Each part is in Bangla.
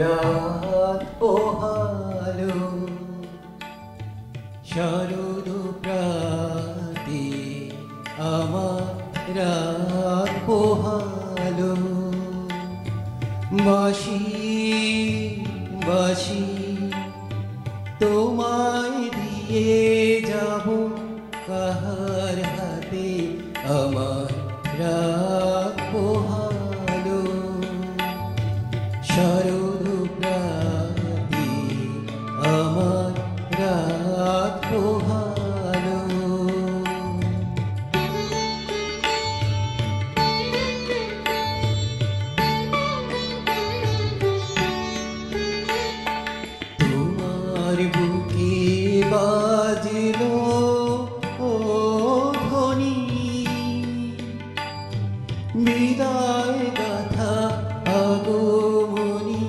রাত পোহালো শরৎ প্রাতে আমার রাত পোহালো বাঁশি বাঁশি তোমায় দিয়ে যাব কাহার হাতে আমার রাত পোহালো শরৎ প্রাতে আমার রাত পোহালো তোমার বুকে বাজলো ও ধ্বনি বিদায় গাথা আগমনী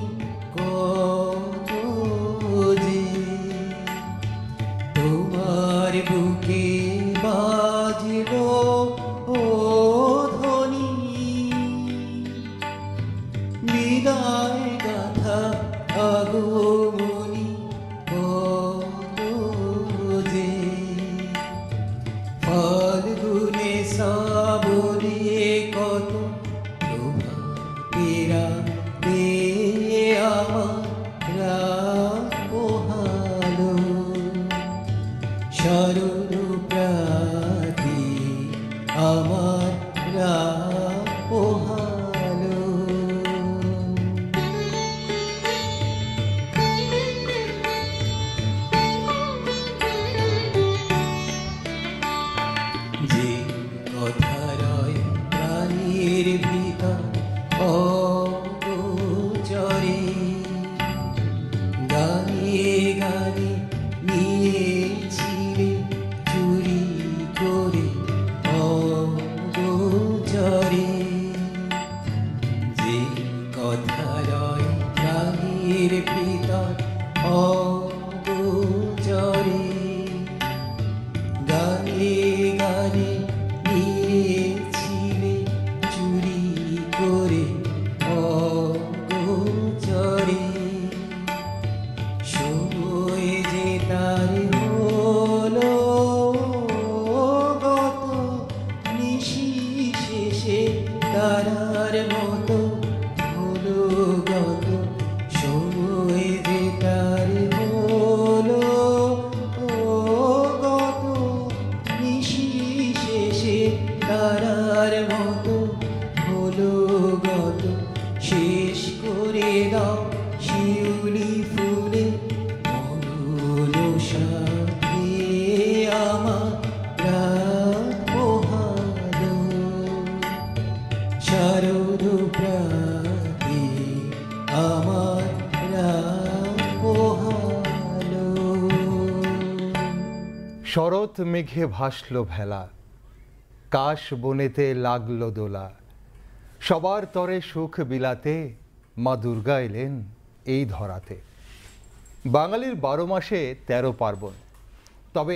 কত যে তোমার বুকে বাজলো ও ধ্বনি বিদায় গাথা আগমনী কত যে ফাল্গুনে শ্রাবণে কত প্রভাতেরা দে আমার রাত পোহালো শরৎ প্রাতে আমার রাত পোহালো যে কথা রয় প্রাণীর ভিতর অগোচরে গানে গানে নিয়েছিলে চুরি করে অগোচরে যে কথা রয় প্রাণীর ভিতর অগোচরে গানে গানে নিয়েছিলে চুরি করে অগোচরে সময় যে তার হলো গত নিশি শেষে তারার মতো হলো গত সময় যে তার হলো গত নিশি শেষে তারার মতো হলো গত শেষ করে দাও শিউলি ফুলে মরণ সাথে আমার রাত পোহালো শরৎ প্রাতে আমার রাত পোহালো শরৎ মেঘে ভাসল ভেলা কাশ বনেতে লাগলো দোলা সবার তরে সুখ বিলাতে মা দুর্গা এলেন এই ধরাতে বাঙালির 12 মাসে 13 পার্বণ তবে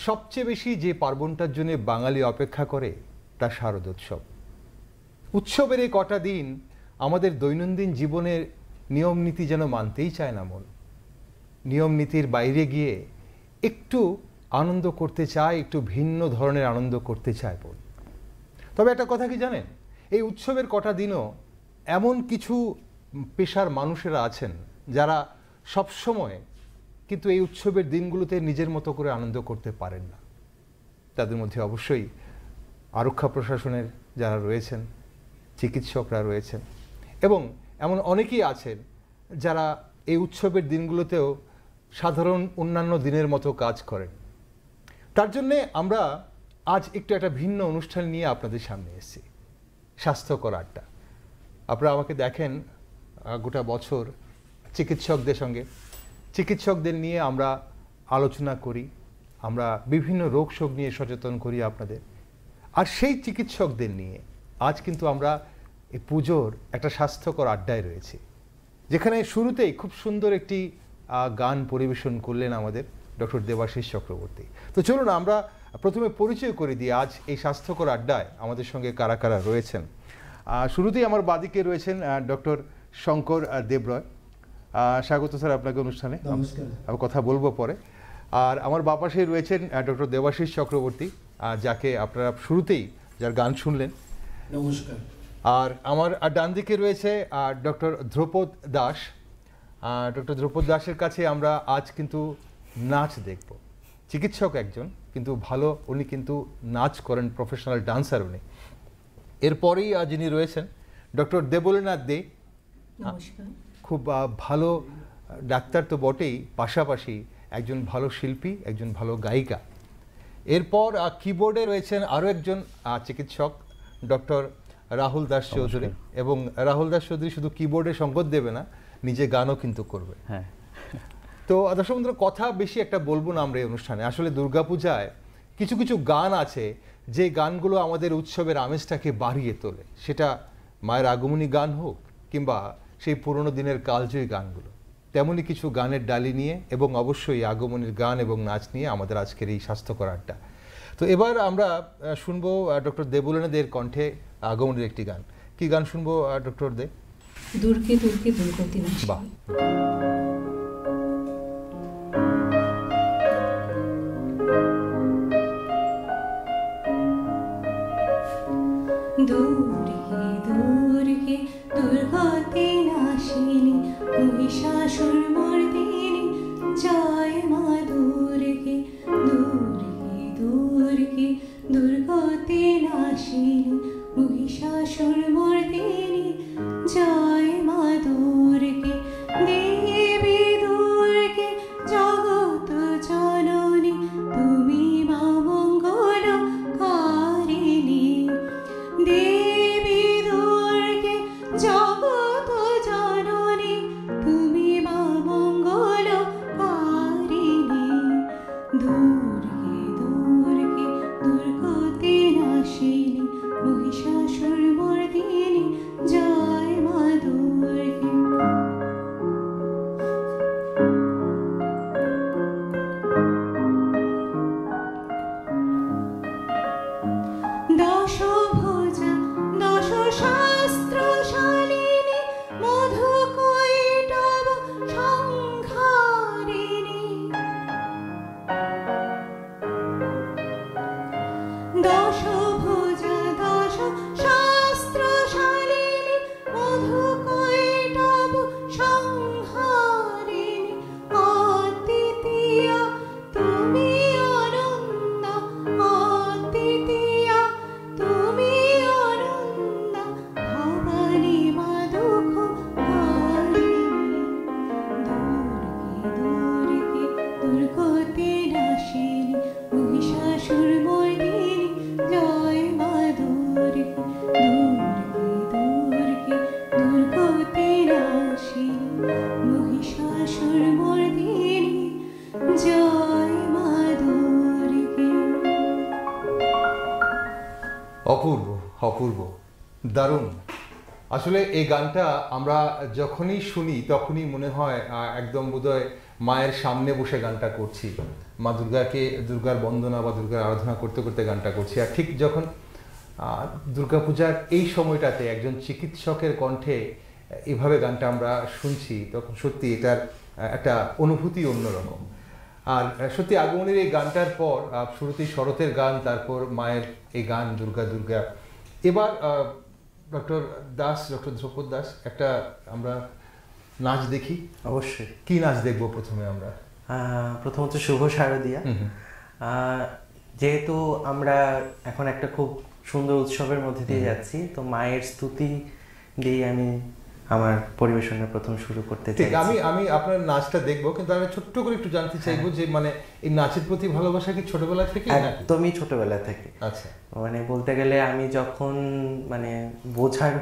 সবচেয়ে বেশি যে পার্বণটার জন্য বাঙালি অপেক্ষা করে তা শারদোৎসব উৎসবের এই কটা দিন আমাদের দৈনন্দিন জীবনের নিয়ম নীতি যেন মানতেই চায় না মন নিয়ম নীতির বাইরে গিয়ে একটু আনন্দ করতে চায় একটু ভিন্ন ধরনের আনন্দ করতে চায় মন তবে একটা কথা কি জানেন এই উৎসবের কটা দিনও এমন কিছু পেশার মানুষেরা আছেন যারা সব সময় কিন্তু এই উৎসবের দিনগুলোতে নিজের মতো করে আনন্দ করতে পারেন না তাদের মধ্যে অবশ্যই আরক্ষা প্রশাসনের যারা রয়েছেন চিকিৎসকরা রয়েছেন এবং এমন অনেকেই আছেন যারা এই উৎসবের দিনগুলোতেও সাধারণ অন্যান্য দিনের মতো কাজ করেন তার জন্যে আমরা আজ একটু একটা ভিন্ন অনুষ্ঠান নিয়ে আপনাদের সামনে এসেছি স্বাস্থ্যকর আড্ডা আপনারা আমাকে দেখেন গোটা বছর চিকিৎসকদের সঙ্গে চিকিৎসকদের নিয়ে আমরা আলোচনা করি আমরা বিভিন্ন রোগ শোক নিয়ে সচেতন করি আপনাদের আর সেই চিকিৎসকদের নিয়ে আজ কিন্তু আমরা এই পুজোর একটা স্বাস্থ্যকর আড্ডায় রয়েছি যেখানে শুরুতেই খুব সুন্দর একটি গান পরিবেশন করলেন আমাদের ডক্টর দেবাশিস চক্রবর্তী তো চলুন আমরা প্রথমে পরিচয় করে দিই আজ এই স্বাস্থ্যকর আড্ডায় আমাদের সঙ্গে কারা কারা রয়েছেন শুরুতেই আমার বাদিকে রয়েছেন ডক্টর শঙ্কর দেবরয় স্বাগত স্যার আপনাকে অনুষ্ঠানে। নমস্কার। আমি কথা বলবো পরে। আর আমার বাঁ পাশে রয়েছেন ডক্টর দেবাশিস চক্রবর্তী, যাকে আপনারা শুরুতেই যার গান শুনলেন। নমস্কার। আর আমার ডান দিকে রয়েছে ডক্টর ধ্রুপদ দাস। ডক্টর ধ্রুপদ দাসের কাছে আমরা আজ কিন্তু নাচ দেখব। চিকিৎসক একজন, কিন্তু ভালো উনি কিন্তু নাচ করেন, প্রফেশনাল ডান্সার উনি। এরপরেই যিনি রয়েছেন ডক্টর দেবলীনা দে, নমস্কার। খুব ভালো ডাক্তার তো বটেই, পাশাপাশি একজন ভালো শিল্পী, একজন ভালো গায়িকা। এরপর কিবোর্ডে রয়েছেন আরও একজন চিকিৎসক, ডক্টর রাহুল দাস চৌধুরী। এবং রাহুল দাস চৌধুরী শুধু কিবোর্ডে সঙ্গত দেবে না, নিজে গানও কিন্তু করবে। হ্যাঁ। তো দর্শক বন্ধুরা, কথা বেশি একটা বলবো না আমরা এই অনুষ্ঠানে। আসলে দুর্গাপূজায় কিছু কিছু গান আছে যে গানগুলো আমাদের উৎসবের আমেজটাকে বাড়িয়ে তোলে, সেটা মায়ের আগমনী গান হোক কিংবা সেই পুরনো দিনের কালজয়ী গানগুলো। তেমনই কিছু গানের ডালি নিয়ে এবং অবশ্যই আগমনীর গান এবং নাচ নিয়ে আমাদের আজকের এই স্বাস্থ্যকর আড্ডা। তো এবার আমরা শুনবো ডক্টর দেবলীনা দের কণ্ঠে আগমনীর একটি গান। কি গান শুনবো ডক্টর দে? দূরকে দূরকে দুর্গতি নাশিনী। বাহ। দূরকে দূরকে দুর্গতি নাশিনী, মহিষাসুর মর্দিনী, জয় মা দুর্গে। দূরকে দূরকে দুর্গতি নাশিনী, মহিষাসুর মর্দিনী, জয় মা দুর্গে। দেবী দুর্গে জগৎ জননী, তুমি মা মঙ্গলকারিণী। দেবী দুর্গে জগৎ জননী, তুমি মা মঙ্গলকারিণী। দুর্গে দুর্গে দুর্গতি নাশিনী, মহিষাসুর মর্দিনী, জয় মা দুর্গে। দশভুজা দশ শাস্ত্রশালিনী, মধুকৈটভ সংহারিণী। দশভুজা দশ শাস্ত্রশালিনী, মধুকৈটভ সংহারিণী। অদ্বিতীয়া তুমি অনন্য, অদ্বিতীয়া তুমি অনন্য, ভবানী মা দুঃখ হারিণী। দুর্গে দুর্গতি নাশিনী, মহিষাসুর মর্দিনী, জয় মা দুর্গে। দুর্গে দুর্গে দুর্গতি নাশিনী, মহিষাসুর মর্দিনী, জয় মা দুর্গে। অপূর্ব, অপূর্ব, দারুণ। আসলে এই গানটা আমরা যখনই শুনি তখনই মনে হয় একদম বোধহয় মায়ের সামনে বসে গানটা করছি, মা দুর্গাকে, দুর্গার বন্দনা বা দুর্গার আরাধনা করতে করতে গানটা করছি। আর ঠিক যখন দুর্গাপূজার এই সময়টাতে একজন চিকিৎসকের কণ্ঠে এভাবে গানটা আমরা শুনছি, তখন সত্যি এটার একটা অনুভূতি অন্যরকম। আর সত্যি আগমনের এই গানটার পর শুরুতেই শরতের গান, তারপর মায়ের এই গান দুর্গা দুর্গা। এবার ডক্টর দাস, ডক্টর ধ্রুপদ দাস, একটা আমরা নাচ দেখি। অবশ্যই। কি নাচ দেখবো প্রথমে আমরা? প্রথমত শুভ শারদিয়া। যেহেতু আমরা এখন একটা খুব সুন্দর উৎসবের মধ্যে দিয়ে যাচ্ছি, তো মায়ের স্তুতি দিয়ে আমি আমার পরিবেশনের প্রথম শুরু করতে চাই। আমি আপনার নাচটা দেখবো, কিন্তু আমি ছোট্ট করে একটু জানতে চাইবো যে মানে এই নাচের প্রতি ভালোবাসা কি ছোটবেলা থেকে? একদমই ছোটবেলা থেকে। আচ্ছা। মানে বলতে গেলে আমি যখন মানে বোঝের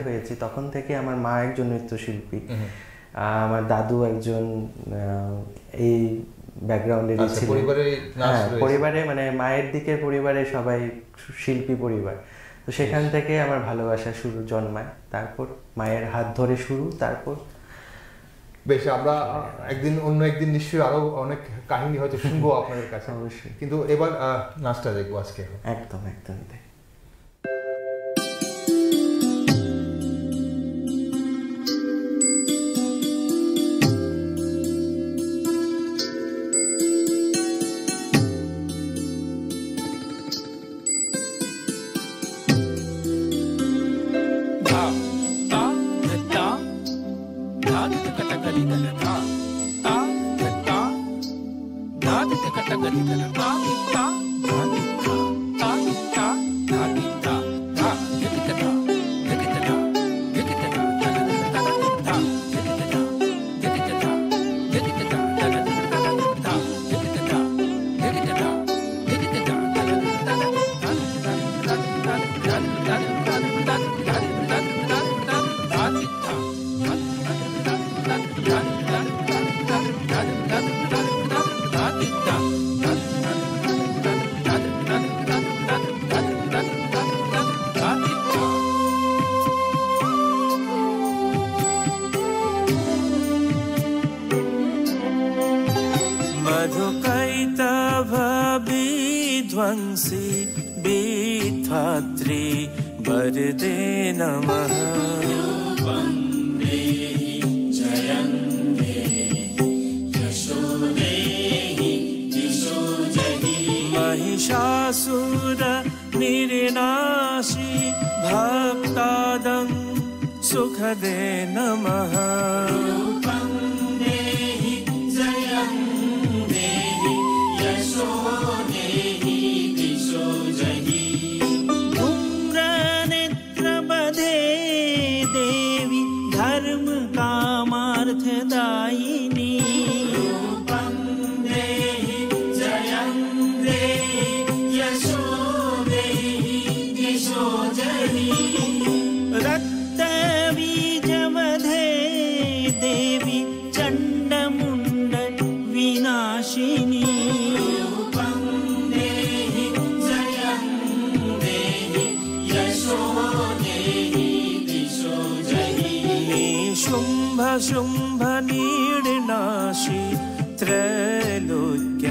হয়েছি তখন থেকে আমার মা একজন নৃত্যশিল্পী, আমার দাদু একজন এই ব্যাকগ্রাউন্ডেরই ছিল। পরিবারে মানে মায়ের দিকের পরিবারে সবাই শিল্পী পরিবার, তো সেখান থেকে আমার ভালোবাসা শুরু জন্মায়। তারপর মায়ের হাত ধরে শুরু, তারপর বেশ আমরা একদিন অন্য একদিন নিশ্চয়ই আরো অনেক কাহিনী হয়তো শুনবো আপনাদের কাছে। অবশ্যই। কিন্তু এবার নাচটা দেখবো আজকে। একদম একদমই তাই। मधुकैतभविध्वंसी विधात्री वरदे नमः। महिषासुर निर्नाशी भक्तादं सुखदे नमः। धूम्रनेत्रबधे देवी धर्म कामार्थदायिनी। रक्तबीजमधे देवी चण्डमुण्ड विनाशिनी। शुम्भ शुम्भ नीडनाशी त्रैलोक्य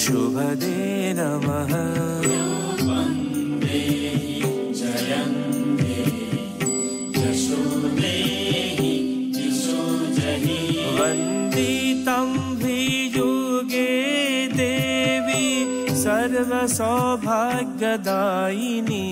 शुभदे नमः। वन्दितं वियुगे देवी सर्वसौभाग्यदायिनी।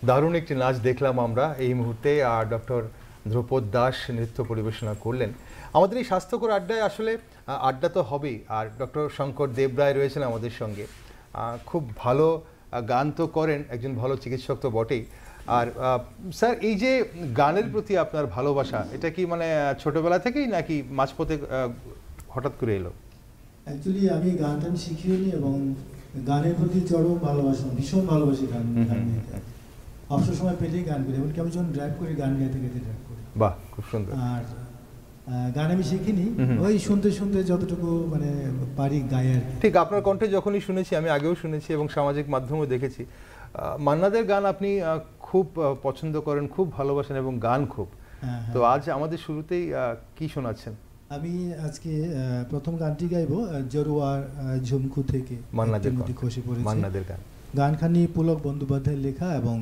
দারুণ একটি নাচ দেখলাম আমরা এই মুহূর্তে। আর ডক্টর ধ্রুপদ দাস নৃত্য পরিবেশনা করলেন। আমাদের এই স্বাস্থ্যকর আড্ডায় আসলে আড্ডা তো হবেই, আর ডক্টর শঙ্কর দেবরায় রয়েছেন আমাদের সঙ্গে। খুব ভালো গান তো করেন, একজন ভালো চিকিৎসক তো বটেই। আর স্যার, এই যে গানের প্রতি আপনার ভালোবাসা, এটা কি মানে ছোটবেলা থেকেই নাকি মাঝপথে হঠাৎ করে এলো? অ্যাকচুয়ালি আমি গানটা শিখিও নি এবং গানের প্রতি চরম ভালোবাসা, ভীষণ ভালোবাসি গান গাইতে। অবসর সময় পেলেই গান করি, এমনকি আমি যখন ড্রাইভ করি গান গাইতে গাইতে ড্রাইভ করি। বাহ, খুব সুন্দর। আর গান আমি শিখিনি, ওই শুনতে শুনতে যতটুকু মানে পারি গাই আর কি। ঠিক আপনার কণ্ঠে যখনই শুনেছি, আমি আগেও শুনেছি এবং সামাজিক মাধ্যমেও দেখেছি, মান্নাদের গান আপনি খুব পছন্দ করেন, খুব ভালোবাসেন এবং গান খুব। তো আজ আমাদের শুরুতেই কি শোনাচ্ছেন? আমি আজকে প্রথম গানটি গাইবো জরুয়ার ঝুমকু থেকে, মান্নাদের খসে পড়েছে। মান্নাদের গান, গানখানি পুলক বন্দ্যোপাধ্যায়ের লেখা এবং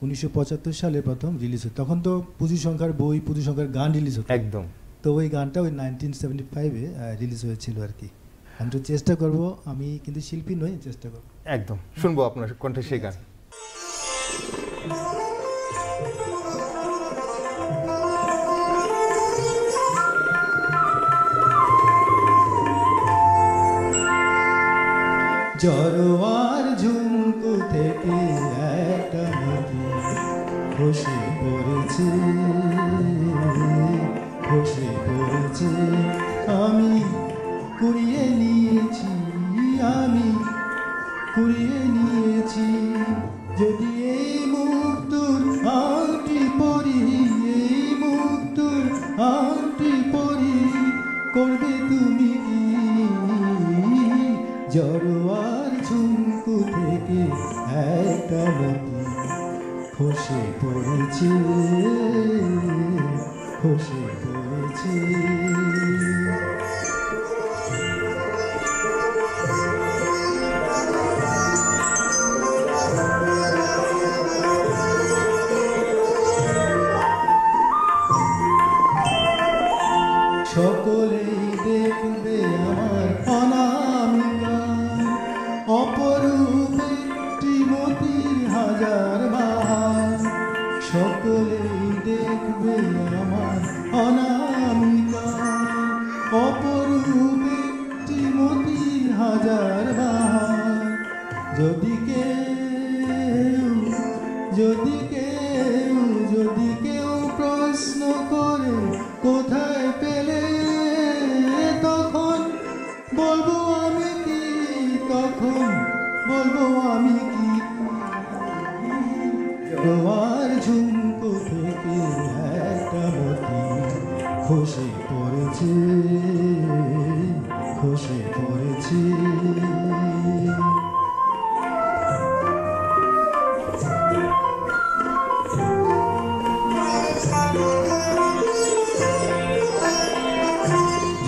1975 সালে প্রথম রিলিজ হয়। তখন তো পুঁজি সংখ্যার বই, পুঁজি সংখ্যার গান রিলিজ হতো একদম। তো ওই গানটা ওই 1975-এ রিলিজ হয়েছিল আর কি। আমি তো চেষ্টা করব, আমি কিন্তু শিল্পী নই, চেষ্টা করব। একদম শুনবো আপনার কণ্ঠে সেই গান। জরোয়ার ঝুমকু থেকে একটা নদী খসে পড়েছে, খসে পড়েছে, আমি কুড়িয়ে নিয়েছি, আমি কুড়িয়ে নিয়েছি। যদি এই মুক্তোর আংটি পরি, এই মুক্তোর আংটি পরি, করবে তুমি কি? জরোয়ার ঝুমকু থেকে একটা নদী খসে পড়েছে, খসে পড়েছে। সকলেই দেখবে আমার অনামিকা, অপরূপ একটি মতির হাজার বাহার। সকলেই দেখবে আমার অনামিকা, অপরূপ একটি মতির হাজার বাহার। যদি কেউ, যদি কেউ, যদি কেউ প্রশ্ন করে কোথায় পেলে, তখন বলবো আমি কি, তখন বলবো আমি কি? জরোয়ার ঝুমকু থেকে একটা মতি খসে পড়েছে, খসে পড়েছে।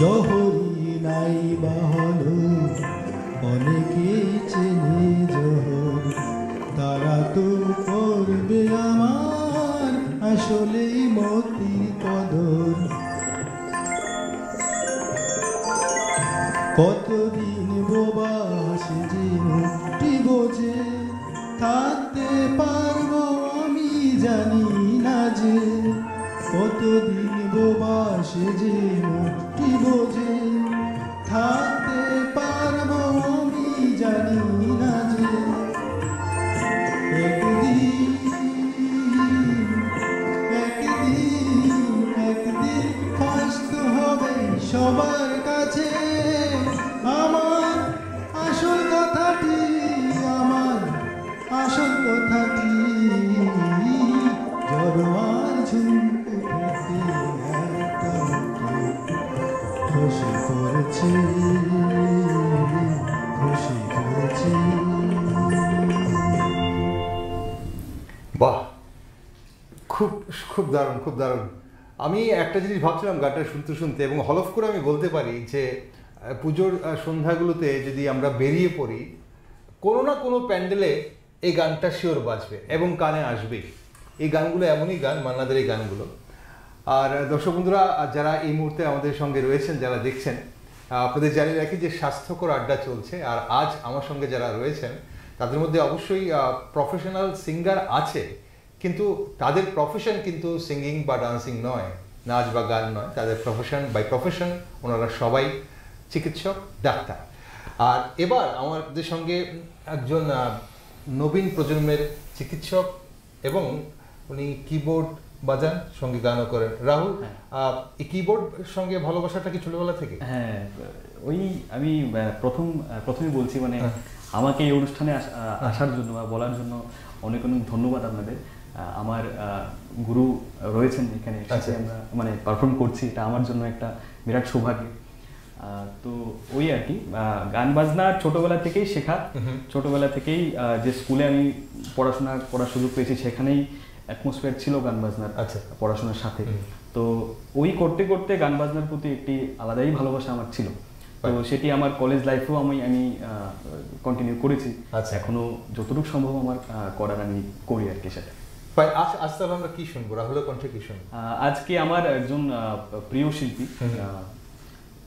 জহরি নাই বা হলো অনেকেই চেনে জহর, তারা তো করবে আমার আসলেই মতি কদর। কতদিন বোবা সেজে মুক্তি বোঝে থাকতে পারবো আমি জানি না যে, কতদিন বোবা সেজে মুক্তি বোঝে থাকতে পারবো আমি জানি না যে। একদিন, একদিন, একদিন কষ্ট হবে সবার কাছে আমার আসল কথাটি, আমার আসল কথাটি। জরোয়ার ঝুমকু থেকে একটা নদী খসে পড়েছে, খসে পড়েছে। বাহ, খুব খুব দারুণ, খুব দারুণ। আমি একটা জিনিস ভাবছিলাম গানটা শুনতে শুনতে, এবং হলফ করে আমি বলতে পারি যে পুজোর সন্ধ্যাগুলোতে যদি আমরা বেরিয়ে পড়ি, কোনো না কোনো প্যান্ডেলে এই গানটা শিওর বাজবে এবং কানে আসবেই। এই গানগুলো এমনই গান, মান্নাদের এই গানগুলো। আর দর্শক বন্ধুরা যারা এই মুহূর্তে আমাদের সঙ্গে রয়েছেন, যারা দেখছেন, আপনাদের জানিয়ে রাখি যে স্বাস্থ্যকর আড্ডা চলছে। আর আজ আমার সঙ্গে যারা রয়েছেন তাদের মধ্যে অবশ্যই প্রফেশনাল সিঙ্গার আছে, কিন্তু তাদের প্রফেশন কিন্তু সিঙ্গিং বা ডান্সিং নয়, নাচ বা গান নয়। তাদের প্রফেশন বাই প্রফেশন, ওনারা সবাই চিকিৎসক, ডাক্তার। আর এবার আমাদের সঙ্গে একজন নবীন প্রজন্মের চিকিৎসক এবং উনি কিবোর্ড বাজান, সঙ্গে গানও করেন। রাহুল, এই কিবোর্ড সঙ্গে ভালোবাসাটা কি ছোটবেলা থেকে? হ্যাঁ, ওই আমি প্রথমে বলছি মানে আমাকে এই অনুষ্ঠানে আসার জন্য বা বলার জন্য অনেক অনেক ধন্যবাদ আপনাদের। আমার গুরু রয়েছেন এখানে, আমরা মানে পারফর্ম করছি, এটা আমার জন্য একটা বিরাট সৌভাগ্য। তো ওই আর কি, গান বাজনা ছোটবেলা থেকেই শেখা, ছোটবেলা থেকেই যে স্কুলে আমি পড়াশোনা করার সুযোগ পেয়েছি সেখানেই অ্যাটমসফিয়ার ছিল গান বাজনার পড়াশোনার সাথে। তো ওই করতে করতে গান বাজনার প্রতি একটি আলাদাই ভালোবাসা আমার ছিল। তো সেটি আমার কলেজ লাইফেও আমি কন্টিনিউ করেছি, এখনো যতটুকু সম্ভব আমার করার আমি করি আর কি সেটা। আজকে আমরা কি শুনবো, রাহুলের কণ্ঠে কি শুনবো? আজকে আমার একজন প্রিয় শিল্পী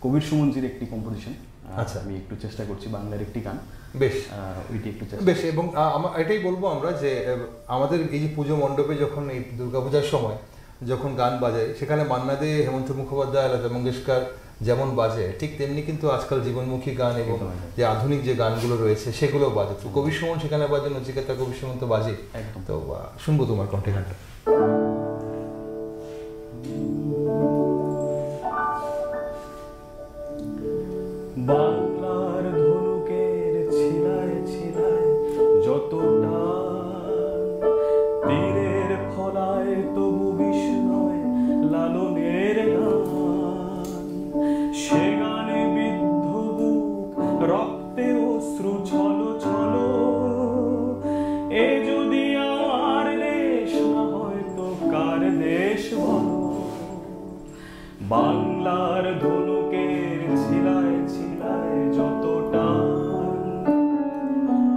কবির সুমনজির একটি কম্পোজিশন, আমি একটু চেষ্টা করছি বাংলার একটি গান। বেশ, ওইটি একটু বেশ। এবং এটাই বলবো আমরা যে আমাদের এই যে পুজো মণ্ডপে যখন এই দুর্গাপূজার সময় যখন গান বাজায়, সেখানে মান্না দে, হেমন্ত মুখোপাধ্যায়, লতা মঙ্গেশকর যেমন বাজে, ঠিক তেমনি কিন্তু আজকাল জীবনমুখী গান এবং যে আধুনিক যে গানগুলো রয়েছে সেগুলো বাজে। তো কবির সুমন সেখানে বাজে, নচিকেতা কবির সুমন তো বাজে। তো শুনবো তোমার কণ্ঠে গানটা। বাংলার ধনুকের ছিলায় ছিলায় যতটা তীরের ফলায় তবু বিস্ময় লালনের গান, সে গানে বিদ্ধ বুক রক্তে অশ্রু ছলো ছলো, এ যদি আমার দেশ না হয়তো কার দেশ বলো। বাংলার ধনুকের ছিলায় ছিলায় যতটা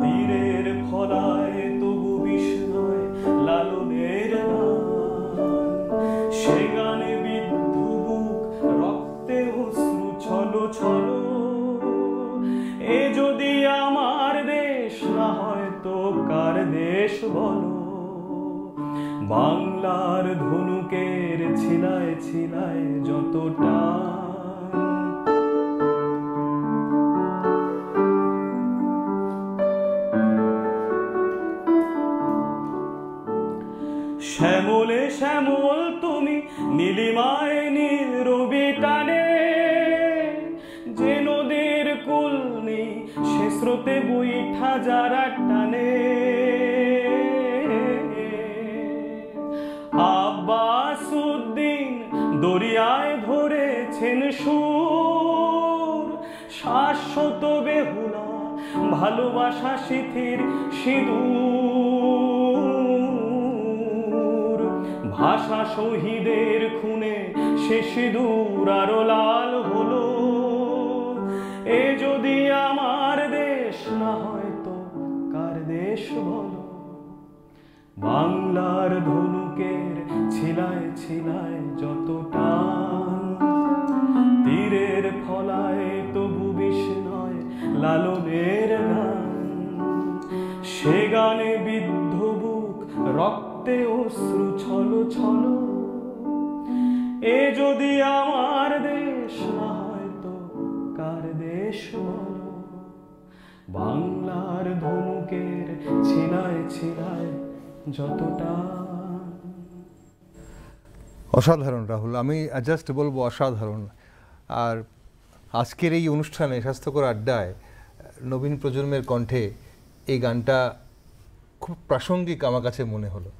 তীরের ফলায় তবু বিস্ময় লালনের গান, সে গানে বিদ্ধ বুক রক্তে অশ্রু ছলো ছলো, এ যদি আমার দেশ না হয়তো কার দেশ বলো। বাংলার ধনুকের ছিলায় ছিলায় যতটা শ্যামলে শ্যামল তুমি নীলিমায় নীল রবি টানে, যে নদীর কুল নেই সে স্রোতে বৈঠা যারা টানে, আব্বাসউদ্দিন দরিয়ায় ধরেছেন সুর, শাশ্বত বেহুলা ভালোবাসা সিথির সিঁদুর, ভাষা শহীদের খুনে সে সিঁদুর আরো লাল হলো, এ যদি আমার দেশ না হয়তো কার দেশ বলো। বাংলার ধনুকের ছিলায় ছিলায় যতটা তীরের ফলায় তবু বিস্ময় লালনের গান, সে গানে বিদ্ধ বুক রক্তে অশ্রু ছলো ছলো, এ যদি আমার দেশ না হয়তো কার দেশ বলো। বাংলার ধনুকের ছিলায় ছিলায় যতটা। অসাধারণ রাহুল, আমি জাস্ট বলবো অসাধারণ। আর আজকের এই অনুষ্ঠানে স্বাস্থ্যকর আড্ডায় নবীন প্রজন্মের কণ্ঠে এই গানটা খুব প্রাসঙ্গিক আমার কাছে মনে হলো।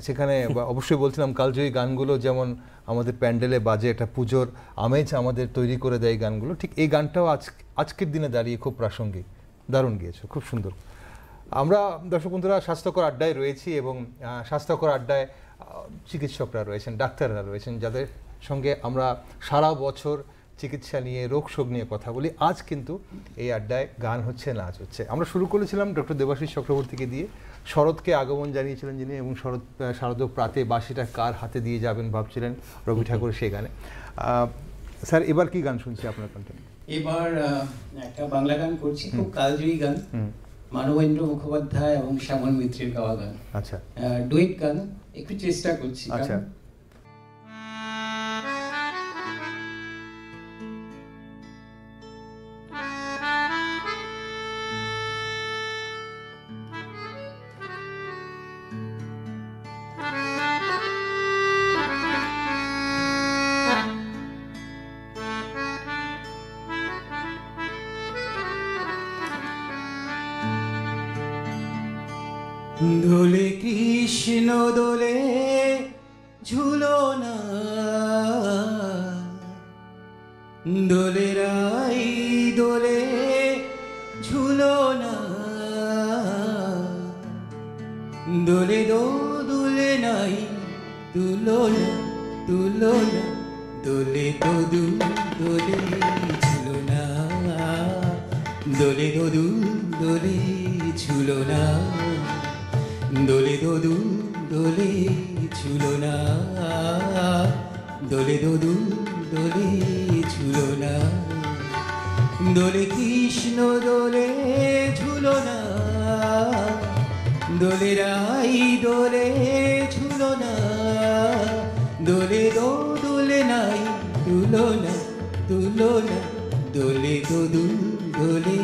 সেখানে অবশ্যই বলছিলাম কালজয়ী গানগুলো যেমন আমাদের প্যান্ডেলে বাজে, একটা পুজোর আমেজ আমাদের তৈরি করে দেয় গানগুলো, ঠিক এই গানটাও আজকের দিনে দাঁড়িয়ে খুব প্রাসঙ্গিক। দারুণ গিয়েছো, খুব সুন্দর। আমরা দর্শক বন্ধুরা স্বাস্থ্যকর আড্ডায় রয়েছি এবং স্বাস্থ্যকর আড্ডায় চিকিৎসকরা রয়েছেন, ডাক্তাররা রয়েছেন, যাদের সঙ্গে আমরা সারা বছর চিকিৎসা নিয়ে, রোগ শোক নিয়ে কথা বলি। আজ কিন্তু এই আড্ডায় গান হচ্ছে, নাচ হচ্ছে। আমরা শুরু করেছিলাম ডক্টর দেবাশিস চক্রবর্তীকে দিয়ে, শরৎকে আগমন জানিয়েছিলেন যিনি, এবং শারদ প্রাতে বাঁশিটা কার হাতে দিয়ে যাবেন ভাবছিলেন রবি ঠাকুর সেই গানে। স্যার, এবার কি গান শুনছি আপনার কণ্ঠে? এবার একটা বাংলা গান করছি, খুব কালজয়ী গান, মানবেন্দ্র মুখোপাধ্যায় এবং শ্যামল মিত্রের গাওয়া গান। আচ্ছা, ডুয়েট গান, একটু চেষ্টা করছি। আচ্ছা। দোলে কৃষ্ণ দোলে ঝুলনা, দোলে রাই দোলে ঝুলনা, দোলে দোলে নাই তুলনা তুলনা, দোলে দোলে ঝুলনা, দোলে দোলে ঝুলনা, দোলে দোলে ঝুলনা, দোলে দোলে ঝুলনা, দোলে কৃষ্ণ দোলে ঝুলনা, দোলে রাই দোলে ঝুলনা, দোলে দোলে নাই তুলনা তুলনা, দোলে দোলে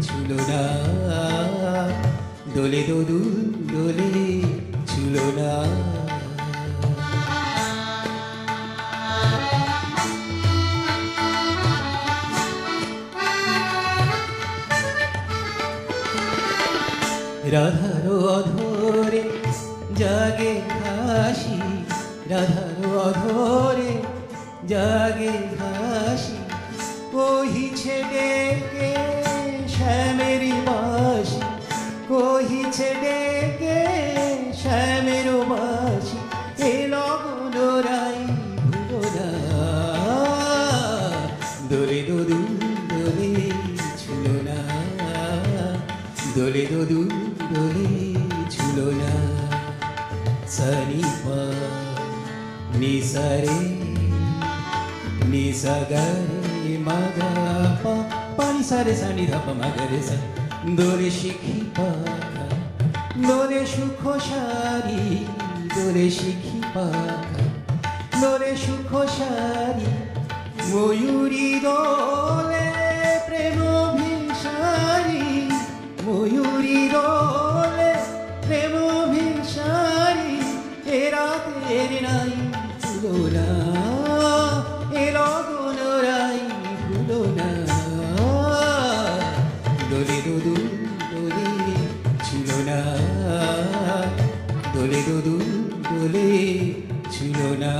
ঝুলনা, দোলে দোলে ঝুলনা। রাধার অধরে জাগে হাসি, রাধার অধরে জাগে হাসি, কহিছে ডেকে শ্যামের বাসি, কহিছে ডেকে শ্যামের বাসি, এ লগন রাই ভুলো না, দোলে দোলে ঝুলনা, দোলে দোলে ঝুলনা। সনি পা নি সা রে নি সা গা রে মা গা পা, পা নি সা রে সা নি ধা পা মা গা রে সা, দোলে শিখি পাখা, দোলে সুখ সারি, দোলে শিখি পাখা, দোলে সুখ সারি, ময়ূরী দোলে প্রেম ভিসারি, ময়ূরী দোলে প্রেম ভিসারি, এ রাতের নাই তুলনা, এ লগন রাই ভুলো না, দোলে দোলে ঝুলনা, দোলে দোলে ঝুলনা।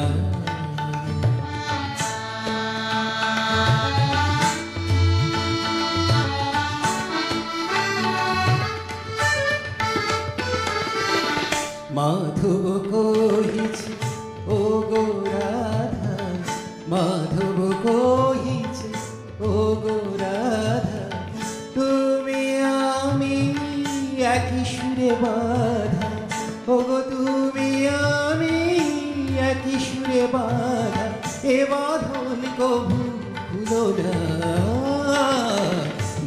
মাধব কহিছে ও গো রাধা, মাধব কহিছে ও গো রাধা, তুমি আমি একই সুরে বাঁধা, ও গো তুমি আমি একই সুরে বাঁধা, এ বাঁধন কভু খুলো না,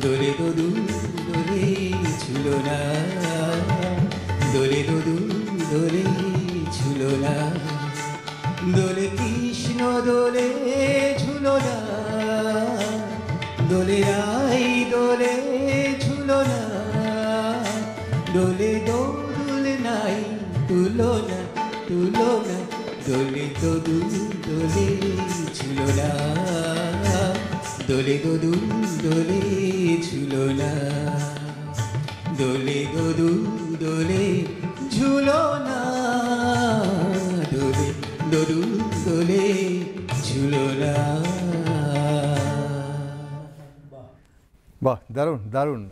দোলে দোলে ঝুলনা, দোলে দোলে ঝুলনা, দোলে কৃষ্ণ দোলে ঝুলনা, দোলে রাই দোলে ঝুলনা, দোলে দোলে নাই তুলনা তুলনা, দোলে দোলে ঝুলনা, দোলে দোলে ঝুলনা, দোলে দোলে ঝুলনা, দোলে দোলে ঝুলনা। বাহ, দারুণ দারুণ।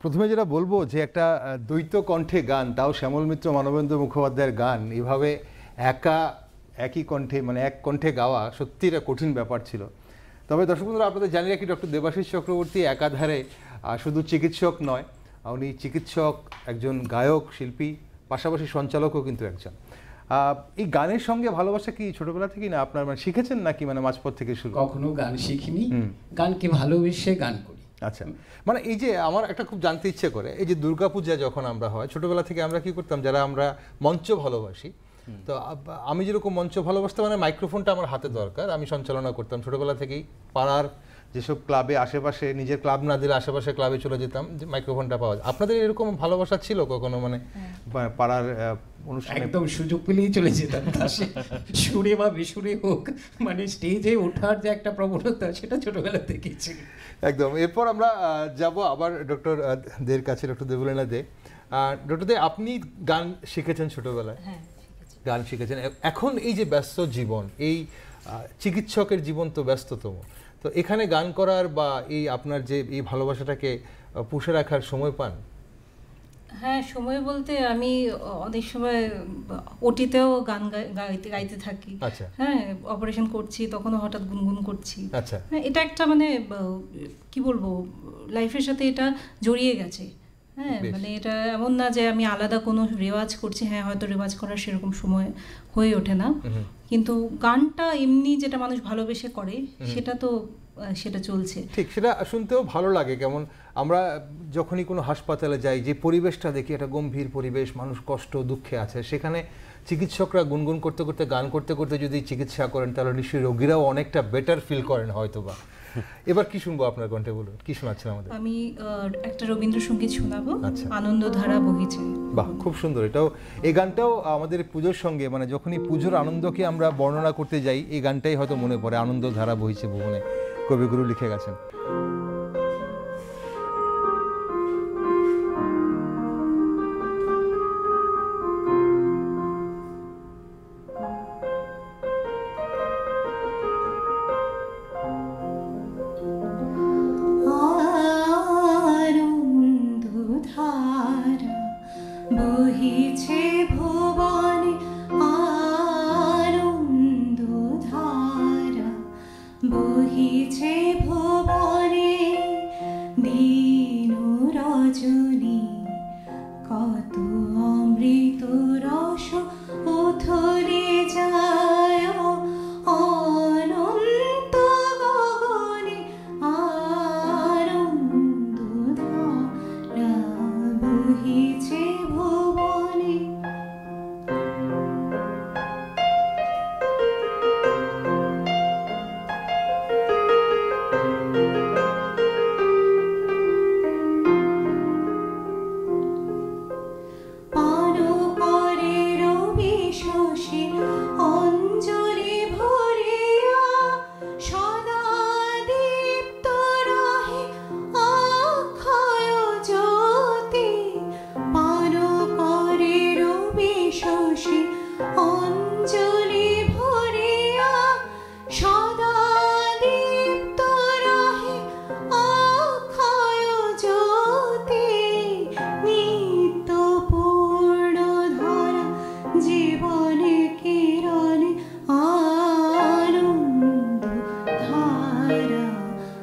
প্রথমে যেটা বলবো যে একটা দ্বৈত কণ্ঠে গান, তাও শ্যামল মিত্র মানবেন্দ্র মুখোপাধ্যায়ের গান এভাবে একই কণ্ঠে মানে এক কণ্ঠে গাওয়া সত্যি একটা কঠিন ব্যাপার ছিল। তবে দর্শক বন্ধুরা, আপনাদের জানি রাখি ডক্টর দেবাশিস চক্রবর্তী একাধারে শুধু চিকিৎসক নয়, উনি চিকিৎসক, একজন গায়ক, শিল্পী, পাশাপাশি সঞ্চালকও কিন্তু একজন। এই গানের সঙ্গে ভালোবাসা কি ছোটবেলা থেকেই না আপনার মানে শিখেছেন নাকি মানে মাঝপথ থেকে শুরু? কখনো গান শিখিনি, গানকে ভালোবেসে গান করি। আচ্ছা, মানে এই যে আমার একটা খুব জানতে ইচ্ছে করে, এই যে দুর্গাপূজা যখন আমরা হয় ছোটবেলা থেকে আমরা কি করতাম, যারা আমরা মঞ্চ ভালোবাসি, তো আমি যেরকম মঞ্চ ভালোবাসতাম মানে মাইক্রোফোনটা আমার হাতে দরকার, আমি সঞ্চালনা করতাম ছোটবেলা থেকেই। পাড়ার যেসব ক্লাবে আশেপাশে, নিজের ক্লাব না দিলে আশেপাশে ক্লাবে চলে যেতাম যে মাইক্রোফোনটা পাওয়া যায়। আপনাদের এরকম ভালোবাসা ছিল কখনো মানে পাড়ার অনুষ্ঠানে? একদম সুযোগ পেলেই চলে যেতাম, সুরে বা বেসুরে হোক, মানে স্টেজে ওঠার যে একটা প্রবণতা সেটা ছোটবেলা থেকেই ছিল। একদম। এরপর আমরা যাব আবার ডক্টর দের কাছে, ডক্টর দেবলীনা দে। ডক্টরদে আপনি গান শিখেছেন ছোটবেলায়, হ্যাঁ গান শিখেছেন, এখন এই যে ব্যস্ত জীবন, এই চিকিৎসকের জীবন তো ব্যস্ততম, তো এখানে গান করার বা এই আপনার যে এই ভালোবাসাটাকে পুষে রাখার সময় পান? হ্যাঁ, সময় বলতে আমি অনেক সময় ওটিতেও গান গাইতে থাকি। আচ্ছা। হ্যাঁ, অপারেশন করছি তখনও হঠাৎ গুনগুন করছি। আচ্ছা। হ্যাঁ, এটা একটা মানে কি বলবো, লাইফের সাথে এটা জড়িয়ে গেছে। হ্যাঁ, মানে এটা এমন না যে আমি আলাদা কোনো রেওয়াজ করছি, হ্যাঁ হয়তো রেওয়াজ করার সেরকম সময় হয়ে ওঠে না, কিন্তু গানটা এমনি যেটা মানুষ ভালোবেসে করে সেটা চলছে। ঠিক, সেটা শুনতেও ভালো লাগে। কেমন আমরা যখনই কোনো হাসপাতালে যাই, যে পরিবেশটা দেখি, একটা গম্ভীর পরিবেশ, মানুষ কষ্ট দুঃখে আছে, সেখানে চিকিৎসকরা গুনগুন করতে করতে, গান করতে করতে যদি চিকিৎসা করেন, তাহলে নিশ্চয়ই রোগীরাও অনেকটা বেটার ফিল করেন হয়তো বা। এবার কি শুনবো আপনার কণ্ঠে, বলুন কি শোনাচ্ছেন আমাদের? আমি একটা রবীন্দ্রসঙ্গীত শোনাবো, আচ্ছা। আনন্দধারা বহিছে। বাহ, খুব সুন্দর। এই গানটাও আমাদের পুজোর সঙ্গে, মানে যখনই পুজোর আনন্দকে আমরা বর্ণনা করতে যাই, এই গানটাই হয়তো মনে পড়ে, আনন্দধারা বহিছে ভুবনে, কবিগুরু লিখে গেছেন। বহিছে ভুবনে আনন্দধারা, বহিছে ভুবনে দিন রজনী, কত অমৃত রস উথলে যায় অনন্ত গগনে, আনন্দধারা বহিছে ভুবনে। পান করে রবি শশী অঞ্জলি ভরিয়া, সদা দীপ্ত রহে অক্ষয় জ্যোতি। পান করে রবি শশী অঞ্জলি ভরিয়া, সদা দীপ্ত রহে অক্ষয় জ্যোতি। নিত্য পূর্ণ ধারা জীবনে কিরণে, আনন্দধারা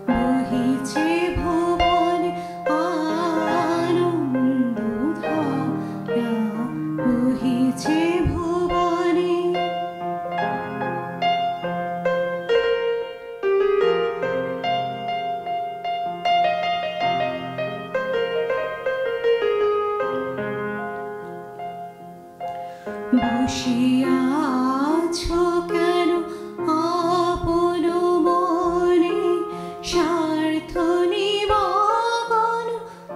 বহিছে ভুবনে, আনন্দধারা বহিছে ভুবনে। বসিয়া আছো কেন আপন মনে, স্বার্থ নিবারণ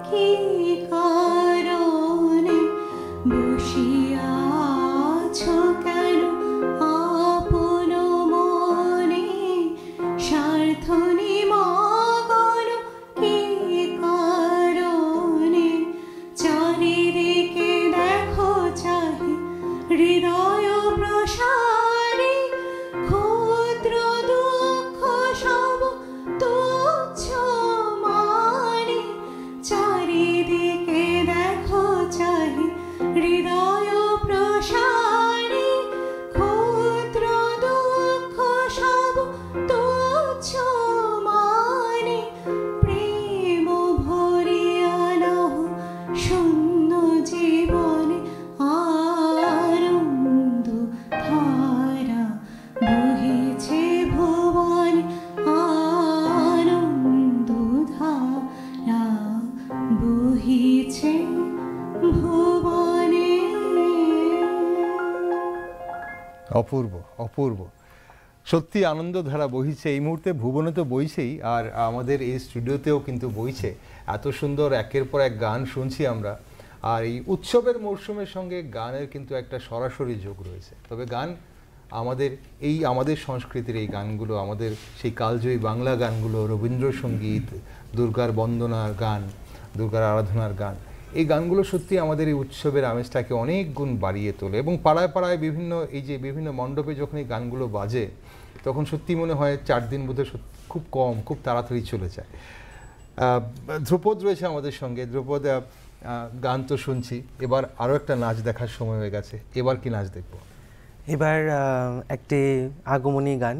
কি কারণে? বসিয়া আছো কেন আপন মনে, স্বার্থ নিবারণ কি কারণে? চারিদিকে দেখো চাহি হৃদয় প্রসারী, ক্ষুদ্র দুঃখ সব তুচ্ছ মানে। চারিদিকে দেখো চাহি হৃদয় প্রসারী, ক্ষুদ্র দুঃখ সব তুচ্ছ মানে। প্রেম ভরিয়া নাও শূন্য জীবনে, আনন্দধারা বহিছে ভুবনে, আনন্দধারা বহিছে ভুবনে। অপূর্ব, অপূর্ব, সত্যি আনন্দধারা বহিছে। এই মুহূর্তে ভুবনে তো বইছেই, আর আমাদের এই স্টুডিওতেও কিন্তু বইছে। এত সুন্দর একের পর এক গান শুনছি আমরা, আর এই উৎসবের মরশুমের সঙ্গে গানের কিন্তু একটা সরাসরি যোগ রয়েছে। তবে গান আমাদের সংস্কৃতির এই গানগুলো, আমাদের সেই কালজয়ী বাংলা গানগুলো, রবীন্দ্রসঙ্গীত, দুর্গার বন্দনার গান, দুর্গার আরাধনার গান, এই গানগুলো সত্যি আমাদের এই উৎসবের আমেজটাকে অনেক গুণ বাড়িয়ে তোলে, এবং পাড়ায় পাড়ায় বিভিন্ন মণ্ডপে যখন এই গানগুলো বাজে তখন সত্যি মনে হয় 4 দিন বোধহয় খুব কম, খুব তাড়াতাড়ি চলে যায়। ধ্রুপদ রয়েছে আমাদের সঙ্গে। ধ্রুপদ, গান তো শুনছি, এবার আরও একটা নাচ দেখার সময় হয়ে গেছে। এবার কি নাচ দেখবো? এবার একটি আগমনী গান,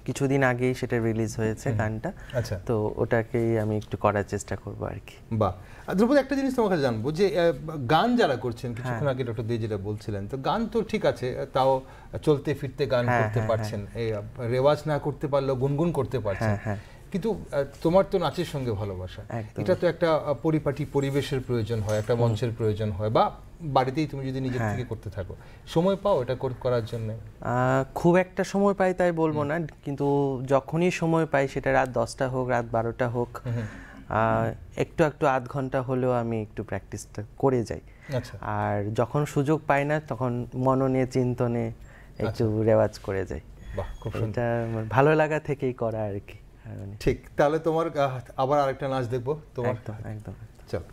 কিছুদিন আগেই সেটা রিলিজ হয়েছে গানটা। আচ্ছা, তো ওটাকেই আমি একটু করার চেষ্টা করবো আর কি। বাহ। ধ্রুপদ, একটা জিনিস তোমার কাছে জানবো যে গান যারা করছেন, কিছুক্ষণ আগে ডক্টর দে যেটা বলছিলেন, তো গান তো ঠিক আছে, তাও চলতে ফিরতে গান করতে পারছেন, এই রেওয়াজ না করতে পারলেও গুনগুন করতে পারছেন, কিন্তু তোমার তো নাচের সঙ্গে ভালোবাসা, এটা তো একটা পরিপাটি পরিবেশের প্রয়োজন হয়, একটা মঞ্চের প্রয়োজন হয়, বা বাড়িতেই তুমি যদি নিজের থেকে করতে থাকো, সময় পাও এটা করার জন্য? খুব একটা সময় পাই তাই বলবো না, কিন্তু যখনই সময় পাই, সেটা রাত 10টা হোক, রাত 12টা হোক, একটু আধ ঘন্টা হলেও আমি একটু প্র্যাকটিসটা করে যাই। আর যখন সুযোগ পাই না, তখন মননে চিন্তনে একটু রেওয়াজ করে যাই। এটা ভালো লাগা থেকেই করা আর কি। ঠিক, তাহলে তোমার আবার আরেকটা নাচ দেখবো তোমার। একদম চল।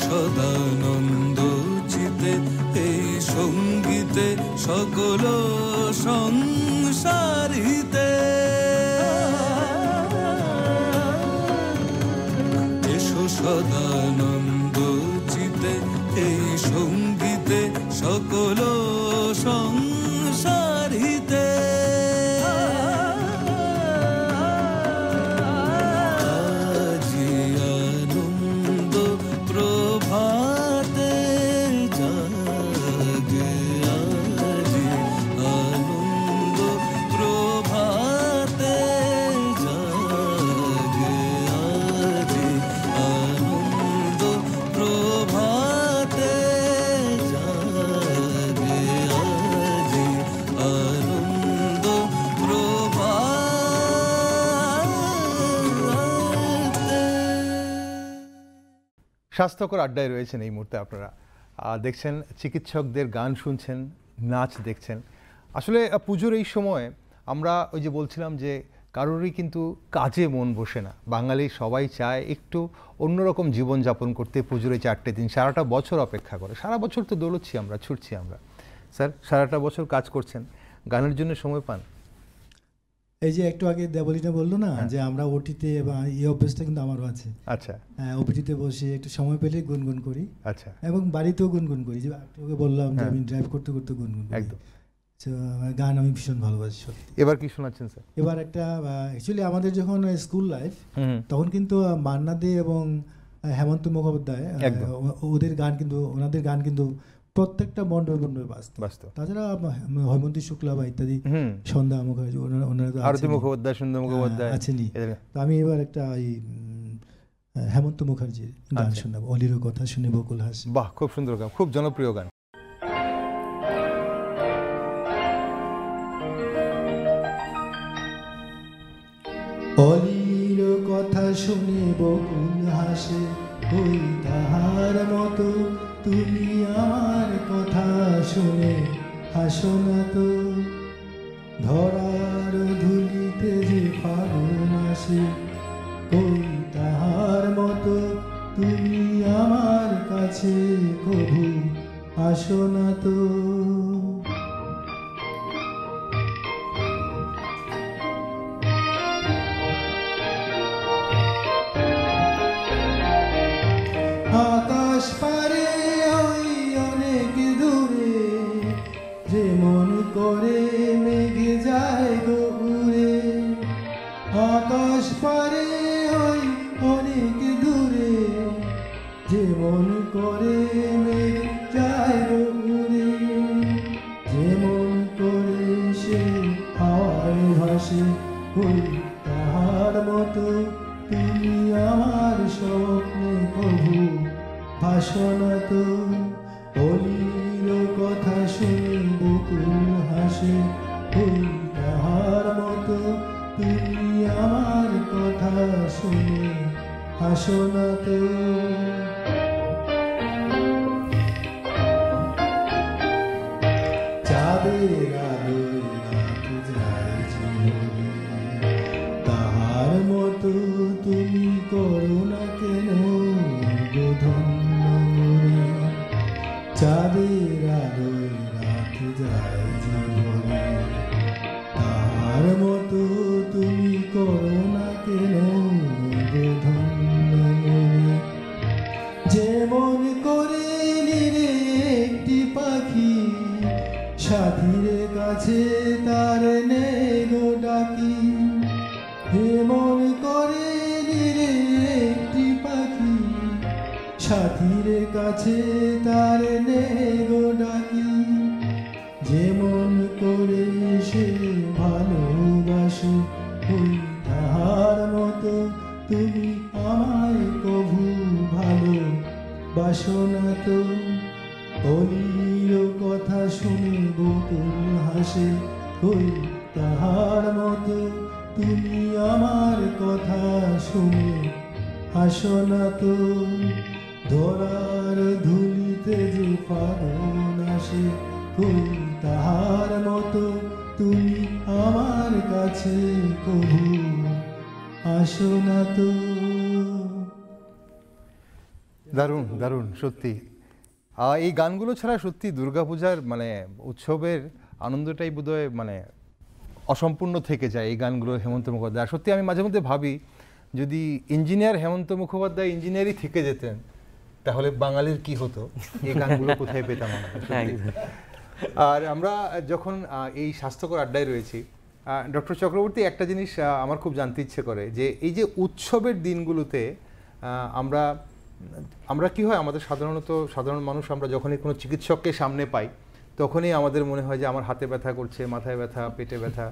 সদানন্দ চিতে এই সঙ্গীতে সকল সংসারিতে এসো সদানন্দ চিতে এই সঙ্গীতে সকল সংসারিতে স্বাস্থ্যকর আড্ডায় রয়েছেন এই মুহূর্তে আপনারা, দেখছেন চিকিৎসকদের গান শুনছেন, নাচ দেখছেন। আসলে পুজোর এই সময় আমরা ওই যে বলছিলাম যে কারোরই কিন্তু কাজে মন বসে না, বাঙালি সবাই চায় একটু অন্যরকম জীবনযাপন করতে। পুজোর এই 4টে দিন সারাটা বছর অপেক্ষা করে, সারা বছর তো দৌড়চ্ছি আমরা, ছুটছি আমরা। স্যার সারাটা বছর কাজ করছেন, গানের জন্য সময় পান? এই যে একটু আগে দেবলীটা বললো না যে আমরা ওটিতে বা এই অভ্যাসটা কিন্তু আমারও আছে। আচ্ছা ওপিটিতে বসে একটু সময় পেলে গুনগুন করি, আচ্ছা এবং বাড়িতেও গুনগুন করি, যে ওকে বললাম যে আমি ড্রাইভ করতে করতে গুনগুন করি। একদম। তো গান আমি ভীষণ ভালোবাসি সত্যি। এবার কি শোনাচ্ছেন স্যার? এবার একটা অ্যাকচুয়ালি আমাদের যখন স্কুল লাইফ তখন কিন্তু মান্না দে এবং হেমন্ত মুখোপাধ্যায় ওদের গান কিন্তু, ওনাদের গান কিন্তু প্রত্যেকটা মন্ডল মন্ডল বাস্তব। তাছাড়া হৈমন্তী শুক্লা বা ইত্যাদি, সন্ধ্যা মুখার্জি, ওনারা আরতি মুখোপাধ্যায়, সুন্দর মুখোপাধ্যায় আছেনই। তো আমি এবার একটা ওই হেমন্ত মুখার্জির গান শোনাবো, অলির কথা শুনে বকুল হাসে। বাহ, খুব সুন্দর গান, খুব জনপ্রিয় গান। অলির কথা শুনে বকুল হাসে, ওই তাহার মতো তুমি আমার কথা শুনে হাসো না তো। ধরার ধুলিতে যে ফাগুন আসে, ওই তাহার মতো তুমি আমার কাছে কভু আসো না তো। আকাশ পারে ওই অনেক দূরে, যে মন করে মেঘে যায় গো উড়ে। আকাশ পারে ওই অনেক দূরে, যে মন করে মেঘে যায় গো উড়ে। যে মন করে সে হাওয়ায় ভাসে, ওই তাহার মতো তুমি আমার স্বপ্নে কভু ভাসো না তো। অলির কথা শুনে বকুল হাসে, ওই তাহার মতো তুমি আমার কথা শুনে হাসো না তো। চাঁদের আলোয় রাত যায় জীবনে, তাহার মতো তুমি করো না কেন গো ধন্য মনে। চাঁদের আলোয় রাত যায় জীবনে, তাহার মতো তুমি করো না কেন গো ধন্য মনে। যেমন করে নিরে একটি পাখি, সাথীর কাছে তার নেগো ডাকি। যেমন করে নিরে একটি পাখি, সাথীর কাছে তার নেগো ডাকি। যেমন করে সে ভালোবাসে, ওই তাহার মতো তুমি আমায় কভু ভালোবাসো না তো। অলির কথা শুনে বকুল হাসে, ওই তাহার মতো তুমি আমার কথা শুনে হাসো না তো। ধরার ধুলিতে যে ফাগুন আসে, ওই তাহার মতো তুমি আমার কাছে কভু আসো না তো। দারুণ দারুণ সত্যি। এই গানগুলো ছাড়া সত্যি দুর্গাপূজার মানে উৎসবের আনন্দটাই বোধহয় মানে অসম্পূর্ণ থেকে যায় এই গানগুলো হেমন্ত মুখোপাধ্যায়। সত্যি আমি মাঝে মধ্যে ভাবি যদি ইঞ্জিনিয়ার হেমন্ত মুখোপাধ্যায় ইঞ্জিনিয়ারই থেকে যেতেন তাহলে বাঙালির কি হতো, এই গানগুলো কোথায় পেতাম আমরা। আর আমরা যখন এই স্বাস্থ্যকর আড্ডায় রয়েছি, ডক্টর চক্রবর্তী, একটা জিনিস আমার খুব জানতে ইচ্ছে করে যে এই যে উৎসবের দিনগুলোতে আমরা কি হয়, আমাদের সাধারণ মানুষ আমরা যখনই কোনো চিকিৎসককে সামনে পাই তখনই আমাদের মনে হয় যে আমার হাতে ব্যথা করছে, মাথায় ব্যথা, পেটে ব্যথা,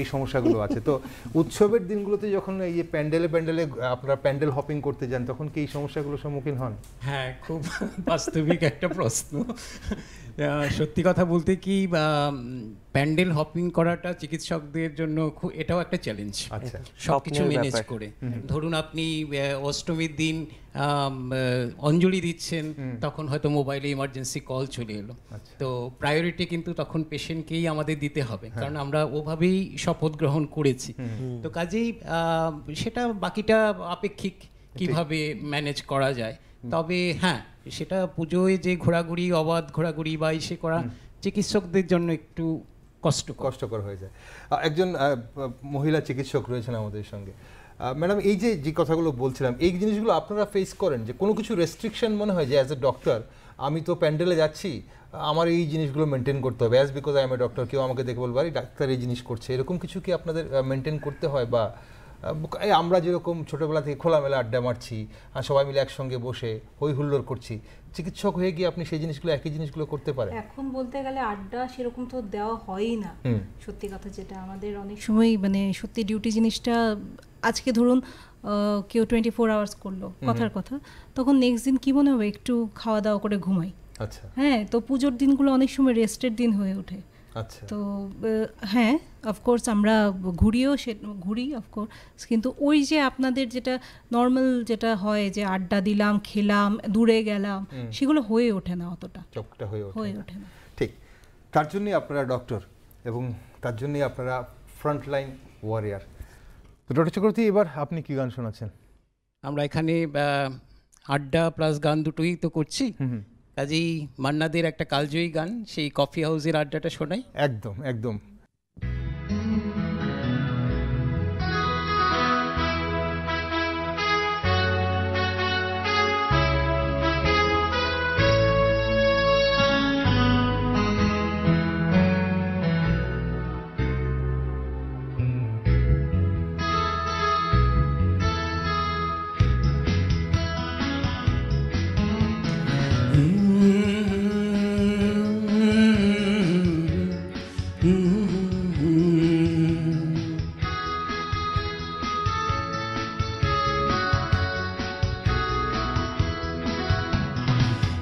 এই সমস্যাগুলো আছে। তো উৎসবের দিনগুলোতে যখন এই যে প্যান্ডেলে আপনারা প্যান্ডেল হপিং করতে যান তখন কি এই সমস্যাগুলোর সম্মুখীন হন? হ্যাঁ, খুব বাস্তবিক একটা প্রশ্ন। সত্যি কথা বলতে কি, প্যান্ডেল হপিং করাটা চিকিৎসকদের জন্য এটাও একটা চ্যালেঞ্জ। আচ্ছা, সবকিছু ম্যানেজ করে। ধরুন আপনি অষ্টমীর দিন অঞ্জলি দিচ্ছেন, তখন হয়তো মোবাইলে ইমার্জেন্সি কল চলে এলো, তো প্রায়োরিটি কিন্তু তখন পেশেন্টকেই আমাদের দিতে হবে, কারণ আমরা ওভাবেই শপথ গ্রহণ করেছি। তো কাজেই সেটা বাকিটা আপেক্ষিক কিভাবে ম্যানেজ করা যায়। তবে হ্যাঁ, সেটা পুজোয় যে ঘোরাঘুরি, অবাধ ঘোরাঘুরি বা ইসে করা চিকিৎসকদের জন্য একটু কষ্টকর হয়ে যায়। একজন মহিলা চিকিৎসক রয়েছেন আমাদের সঙ্গে। ম্যাডাম, এই যে কথাগুলো বলছিলাম, এই জিনিসগুলো আপনারা ফেস করেন যে কোনো কিছু রেস্ট্রিকশন মনে হয় যে অ্যাজ এ ডক্টর আমি তো প্যান্ডেলে যাচ্ছি, আমার এই জিনিসগুলো মেনটেন করতে হবে, as because I M a doctor, কেউ আমাকে দেখে বলবো আরে ডাক্তার এই জিনিস করছে, এরকম কিছু কি আপনাদের মেনটেন করতে হয়? বা আমরা যেরকম ছোটোবেলা থেকে খোলামেলা আড্ডা মারছি, সবাই মিলে একসঙ্গে বসে হই হুল্লোড় করছি, চিকিৎসক হয়ে গিয়ে আপনি সেই জিনিসগুলো একই জিনিসগুলো করতে পারেন? এখন বলতে গেলে আড্ডা সেরকম তো দেওয়া হয়ই না, সত্যি কথা যেটা। আমাদের অনেক সময় মানে সত্যি ডিউটি জিনিসটা, আজকে ধরুন কেউ 24 আওয়ার্স করলো কথার কথা, তখন নেক্সট দিন কি মনে হবে একটু খাওয়া দাওয়া করে ঘুমাই। আচ্ছা, হ্যাঁ, তো পুজোর দিনগুলো অনেক সময় রেস্টের দিন হয়ে ওঠে। আচ্ছা, তো হ্যাঁ, অফকোর্স আমরা ঘুরি অফকোর্স, কিন্তু ওই যে আপনাদের যেটা নর্মাল যেটা হয় যে আড্ডা দিলাম, খেলাম, দূরে গেলাম, সেগুলো হয়ে ওঠে না, অতটা চোখটা হয়ে ওঠে না। ঠিক, তার জন্যই আপনারা ডক্টর এবং তার জন্যই আপনারা ফ্রন্টলাইন ওয়ারিয়ার। তো ডক্টর চক্রবর্তী, এবার আপনি কি গান শোনাচ্ছেন? আমরা এখানে আড্ডা প্লাস গান দুটোই তো করছি, কাজেই মান্নাদের একটা কালজয়ী গান, সেই কফি হাউসের আড্ডাটা শোনাই। একদম একদম।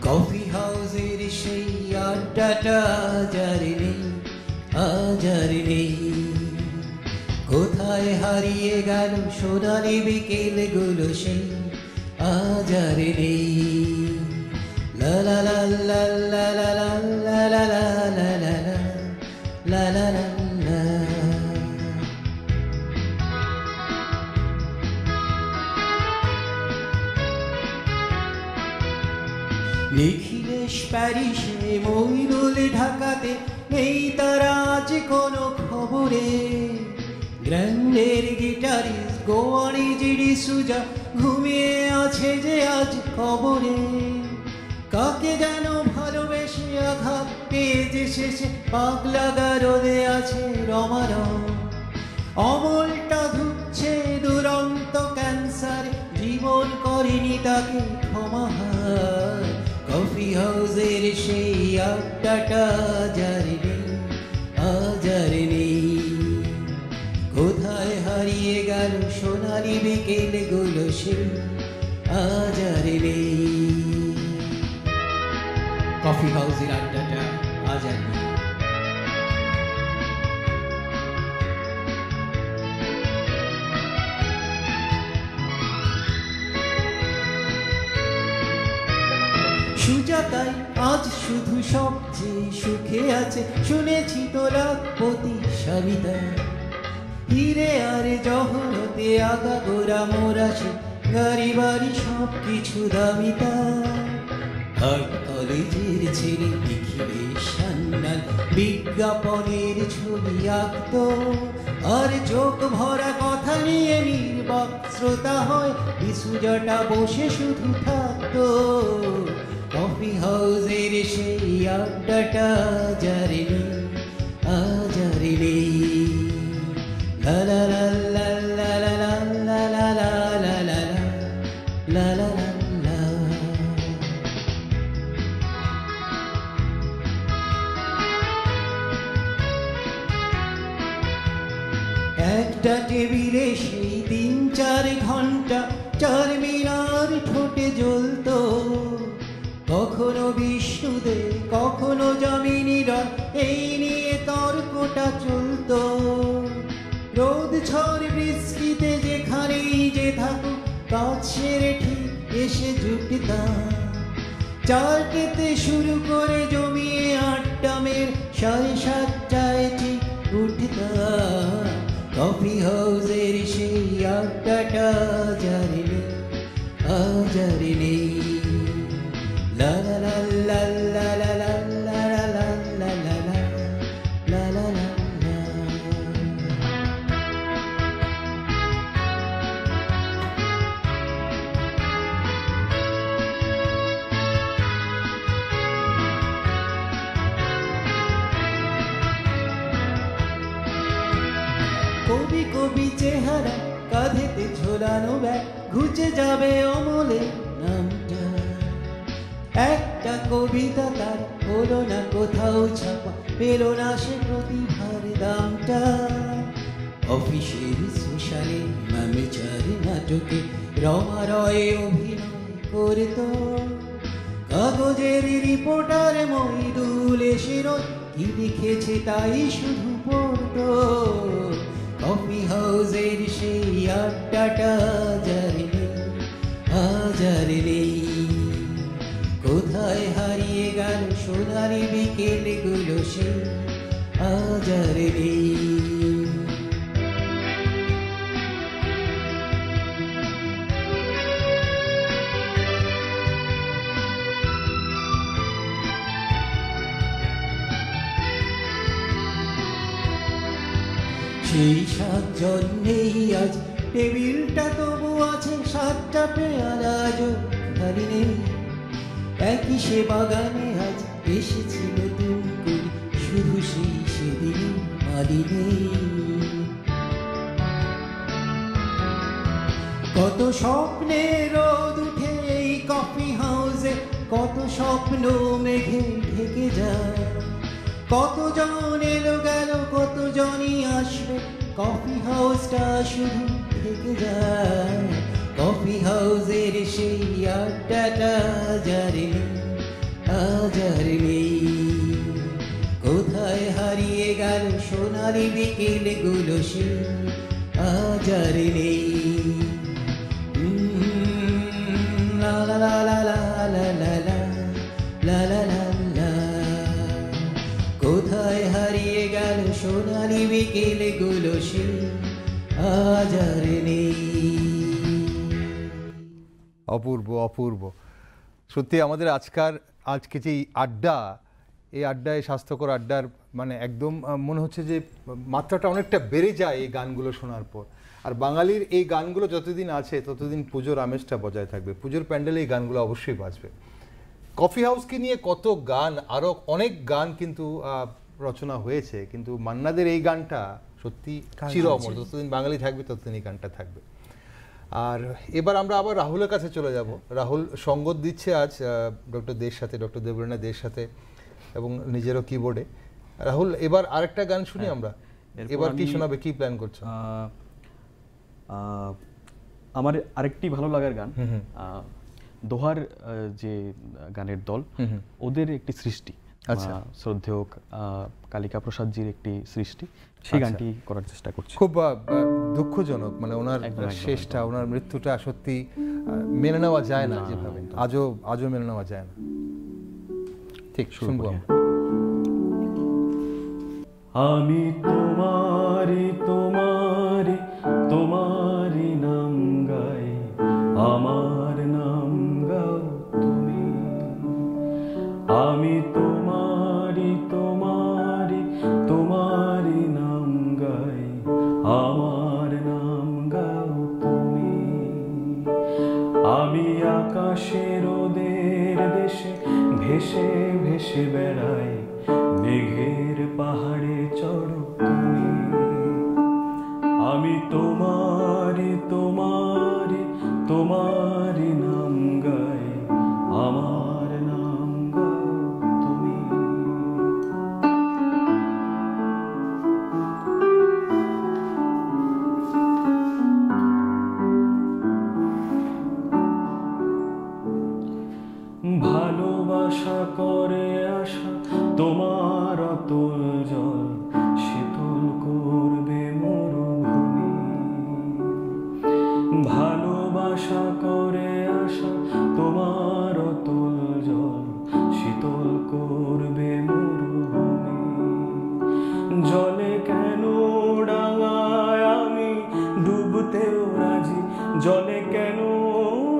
কফি হাউসের সেই আড্ডাটা আজ আর নেই, কোথায় হারিয়ে গেল সোনালি বিকেল গুলো সেই আজ আর নেই। লা লা লা লা লা লা লা লা লা লা লা লা লা লা লা। নিখিলেশ প্যারিসে, মইনুল ঢাকাতে, নেই তারা আজ কোনো খবরে। গ্র্যান্ডের গিটারিস্ট গোয়ারি জিডি সুজা ঘুমিয়ে আছে যে আজ কবরে। কাকে যেন ভালোবেসে আঘাত পেয়ে যে শেষে পাগলা গারদে আছে রমারম। অমলটা ধুচ্ছে দুরন্ত ক্যান্সার, জীবন করেনি তাকে ক্ষমা। কফি হাউসের সেই আড্ডাটা আজ আর নেই, কোথায় হারিয়ে গেল সোনালি বিকেল গুলো সেই আজ আর নেই। কফি হাউসের আড্ডাটা আজ আর নেই। সুজাতাই আজ শুধু সবচেয়ে সুখে আছে, শুনেছি তো লাখপতি সবিতা। হিরে আর জহরতে আগা গোরা মোরাসে, গাড়ি বাড়ি সব কিছু দামিতা। আর কলেজের ছেলে নিখিলেশ সান্যাল বিজ্ঞাপনের ছবি আঁকতো, আর চোখ ভরা কথা নিয়ে নির্বাক শ্রোতা হয় বিসুজাটা বসে শুধু থাকতো। কফি হাউসের সেই আড্ডাটা আজ আর নেই। লা লা লা লা লা লা লা লা লা লা লা লা লা লা। একটা টেবিলে সেই 3-4 ঘন্টা চারমিনার ঠোঁটে জ্বলতো। কখনো বিষ্ণুদেব, কখনো যামিনীরা, এই নিয়ে তর্কটা চলতো। রোদ ঝড় বৃষ্টিতে যেখানেই যে থাকুক, কাছের ঠিক এসে জুটতাম। চারটেতে শুরু করে জমিয়ে আড্ডামের 7:30টায় ঠিক উঠতাম। কফি হাউসের সেই আড্ডাটা আজ আর নেই। La la la la la la la la la la la la la la la কবি কবি চেহারা, কাঁধেতে ঝোলানো ব্যাগ, ঘুচে যাবে অমলে নামটা। একটা কবিতা তার হলো না কোথাও ছাপা, পেল না সে প্রতিভার দামটা। অফিসের সোশ্যালে ম্যামেচারে নাটকে রমা রয় অভিনয় করতো, কাগজের রিপোর্টার মহিদুল এসে কি লিখেছে তাই শুধু পড়তো। কফি হাউসের সেই আড্ডাটা হাজার নেই, কোথায় হারিয়ে গেল সোনালি বিকেলগুলো সেই হাজার নেই। সেই 7 জন নেই আজ, টেবিলটা তবু আছে 7টা পেয়ালা খালি নেই। একই সে বাগানে আজ এসেছিল নতুন করে, শুধু সেই সেদিন মালি নেই। কত স্বপ্নের রোদ উঠে এই কফি হাউসে, কত স্বপ্ন মেঘে ঢেকে যায়। কতজন এলো গেল, কতজনই আসবে, কফি হাউসটা শুধু থেকে যায়। কফি হাউসের সেই আড্ডাটা হাজার নেই, কোথায় হারিয়ে গেল সোনালি বিকেলগুলো সেই হাজার নেই। লা লা লা লা লা লা লা লা লা লা, কোথায় হারিয়ে গেল সোনালি বিকেলগুলো সেই হাজার নেই। অপূর্ব অপূর্ব, সত্যি আমাদের আজকে যে আড্ডা, এই আড্ডায় স্বাস্থ্যকর আড্ডার মানে একদম মনে হচ্ছে যে মাত্রাটা অনেকটা বেড়ে যায় এই গানগুলো শোনার পর। আর বাঙালির এই গানগুলো যতদিন আছে ততদিন পুজোর আমেজটা বজায় থাকবে, পুজোর প্যান্ডেলে এই গানগুলো অবশ্যই বাজবে। কফি হাউসকে নিয়ে কত গান, আরও অনেক গান কিন্তু রচনা হয়েছে, কিন্তু মান্নাদের এই গানটা সত্যি চির অমর, যতদিন বাঙালি থাকবে ততদিন এই গানটা থাকবে। আর এবার আমরা আবার রাহুলের কাছে চলে যাব। রাহুল সঙ্গত দিচ্ছে আজ ডক্টর দের সাথে, ডক্টর দেবরেনা দের সাথে, এবং নিজেরও কিবোর্ডে। রাহুল, এবার আরেকটা গান শুনি আমরা। এবার কি শোনাবে, কি প্ল্যান করছো? আমার আরেকটি ভালো লাগার গান দোহার যে গানের দল, ওদের একটি সৃষ্টি, আচ্ছা, শ্রদ্ধেয় কালিকা প্রসাদজির একটি সৃষ্টি, সেই গানটি করার চেষ্টা করছি। খুব দুঃখজনক, মানে ওনার শেষটা, ওনার মৃত্যুটা সত্যি মেনে নেওয়া যায় না, যেভাবে আজও মেনে নেওয়া যায় না। ঠিক শুনবো। আমি তোমারি তোমারি তোমারি নাম গাই, আমার নাম গাও তুমি। আমি তোমারি তোমারি তোমারি নাম গাই, আমার নাম গাও তুমি। আমি আকাশের ওদের দেশে ভেসে ভেসে বেড়াই, মেঘের পাহাড়ে চড়ো তুমি। আমি তোমারি তোমারি তোমারি নাম গাই, আমার নাম গাও তুমি। ভালোবাসা করে আসা তোমার অতল জল, শীতল করবে মরুভূমি। ভালোবাসা করে আসা তোমার অতল জল, শীতল করবে মরুভূমি। জলে কেন ডাঙায় আমি ডুবতেও রাজি, জলে কেন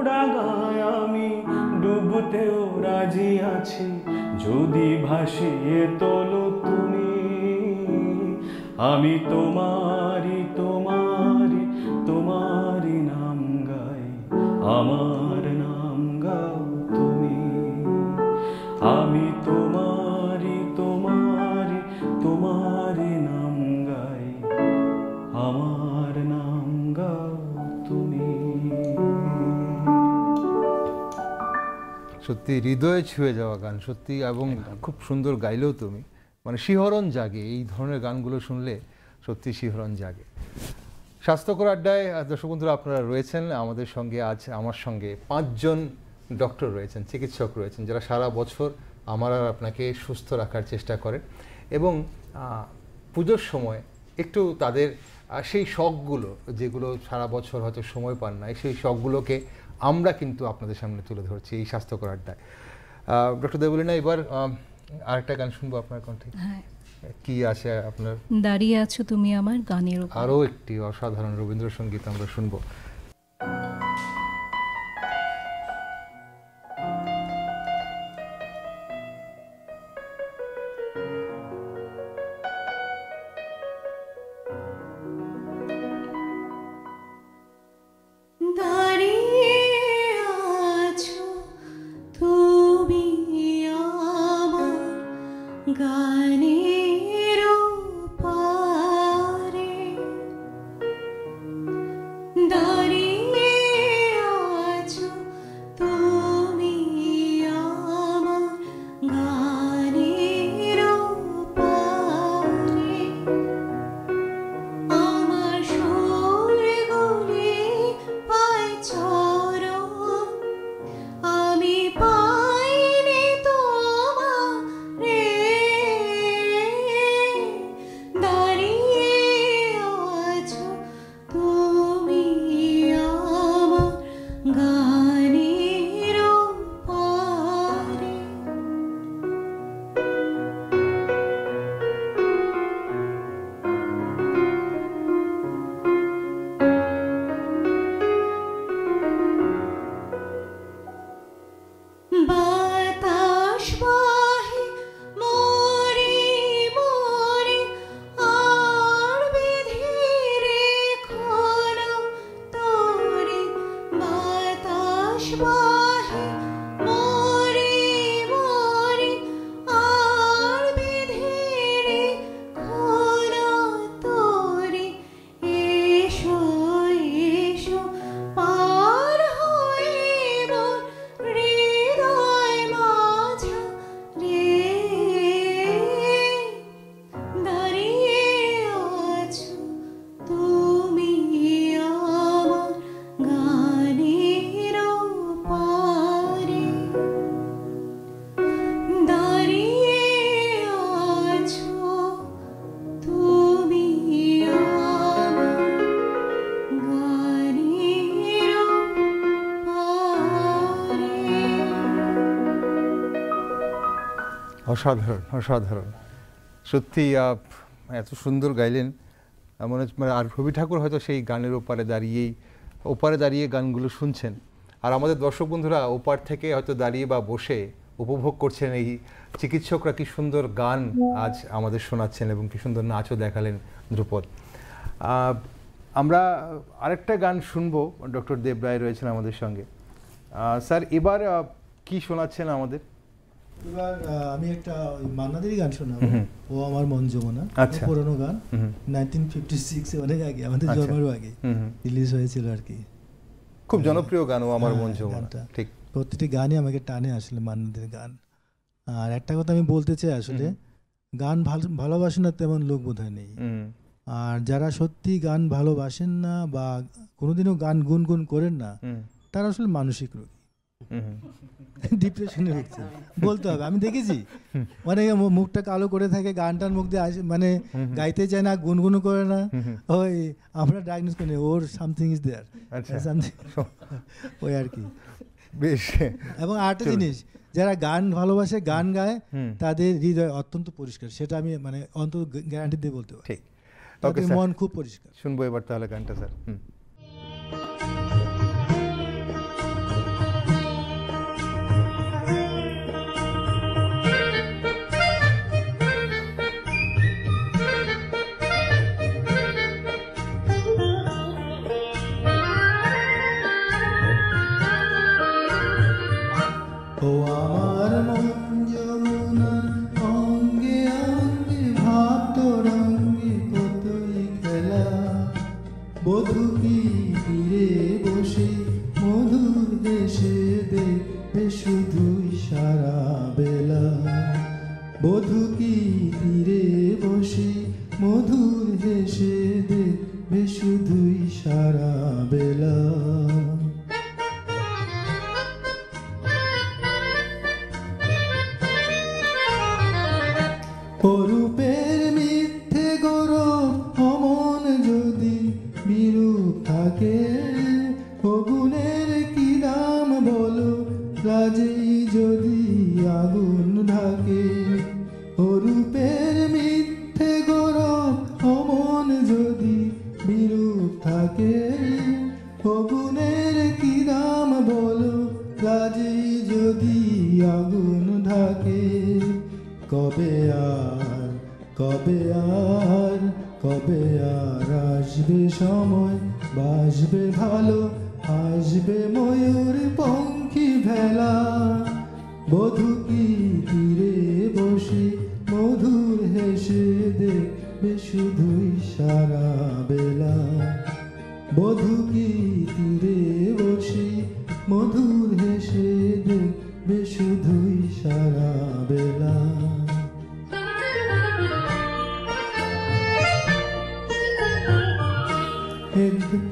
ডাঙায় আমি ডুবতেও রাজি আছি, যদি ভাসিয়ে তোলো তুমি। আমি তোমারি তোমারি তোমারি নাম গাই, আমার নাম গাও তুমি। আমি তোমারি তোমারি তোমারি নাম গাই, আমার সত্যি হৃদয়ে ছুঁয়ে যাওয়া গান সত্যি, এবং খুব সুন্দর গাইলেও তুমি, মানে শিহরণ জাগে এই ধরনের গানগুলো শুনলে, সত্যি শিহরণ জাগে। স্বাস্থ্যকর আড্ডায় দর্শক বন্ধুরা আপনারা রয়েছেন আমাদের সঙ্গে। আজ আমার সঙ্গে 5 জন ডক্টর রয়েছেন, চিকিৎসক রয়েছেন, যারা সারা বছর আমার আর আপনাকে সুস্থ রাখার চেষ্টা করেন, এবং পুজোর সময় একটু তাদের সেই শখগুলো, যেগুলো সারা বছর হয়তো সময় পান না, সেই শখগুলোকে আমরা কিন্তু আপনাদের সামনে তুলে ধরছি এই স্বাস্থ্যকর আড্ডায়। ডক্টর দেবলীনা, এবার আরেকটা গান শুনবো আপনার কণ্ঠে। হ্যাঁ, কি আছে আপনার? দাঁড়িয়ে আছো তুমি আমার গানের উপর। আরও একটি অসাধারণ রবীন্দ্রসঙ্গীত আমরা শুনবো। অসাধারণ, অসাধারণ সত্যি। এত সুন্দর গাইলেন, মনে হচ্ছে আর রবি ঠাকুর হয়তো সেই গানের ওপারে দাঁড়িয়ে গানগুলো শুনছেন, আর আমাদের দর্শক বন্ধুরা ওপার থেকে হয়তো দাঁড়িয়ে বা বসে উপভোগ করছেন এই চিকিৎসকরা কি সুন্দর গান আজ আমাদের শোনাচ্ছেন, এবং কি সুন্দর নাচও দেখালেন ধ্রুপদ। আমরা আরেকটা গান শুনবো, ডক্টর দেব রায় রয়েছেন আমাদের সঙ্গে। স্যার, এবার কি শোনাচ্ছেন আমাদের? এবার আমি একটা মান্নাদেরই গান শোনাবো, ও আমার মন যমুনা। আচ্ছা, পুরনো গান, 1956 অনেক আগে, আমাদের জন্মেরও আগে রিলিজ হয়েছিল আর কি। খুব জনপ্রিয় গান ও আমার মন যমুনা। ঠিক, প্রতিটি গানই আমাকে টানে আসলে মান্নাদের গান। আর একটা কথা আমি বলতে চাই, আসলে গান ভালোবাসে না তেমন লোক বোধহয় নেই। আর যারা সত্যি গান ভালোবাসেন না বা কোনোদিনও গান গুনগুন করেন না, তারা আসলে মানসিক রোগী, ডিপ্রেশনে ভুগছে বলতে হবে। আমি দেখেছি অনেকে মুখটা কালো করে থাকে, গানটার মুখ দিয়ে মানে গাইতে চায় না, গুনগুনো করে না, ওই আমরা ডায়াগনোস করি ওর সামথিং ইজ দেয়ার, সামথিং ওই আর কি। বেশ। এবং আরেকটা জিনিস, যারা গান ভালোবাসে, গান গায়, তাদের হৃদয় অত্যন্ত পরিষ্কার, সেটা আমি মানে অন্তত গ্যারান্টি দিয়ে বলতে পারি। ঠিক, তাদের মন খুব পরিষ্কার। শুনবো এবার তাহলে গানটা স্যার। ও আমার মন যমুনা, অঙ্গে অঙ্গে ভাব তোর অঙ্গে কতই খেলা, বধূ কি অরূপের মিথ্যে গৌরব অমন যদি বিরূপ থাকে, অগুণের কি দাম বলো রাজেই যদি আগুন ঢাকে। অরূপের মিথ্যে গৌরব অমন যদি বিরূপ থাকে, অগুণের কি দাম বলো রাজেই যদি আগুন ঢাকে। কবে আর কবে আর কবে আর আসবে সময়, বাসবে ভালো আসবে ময়ূর পঙ্খী ভেলা। বধূ কি তীরে বসে মধুর হেসে দেখবে শুধুই সারা বেলা। বধূ কি তীরে বসে মধুর হেসে দেখবে শুধুই সারা বেলা।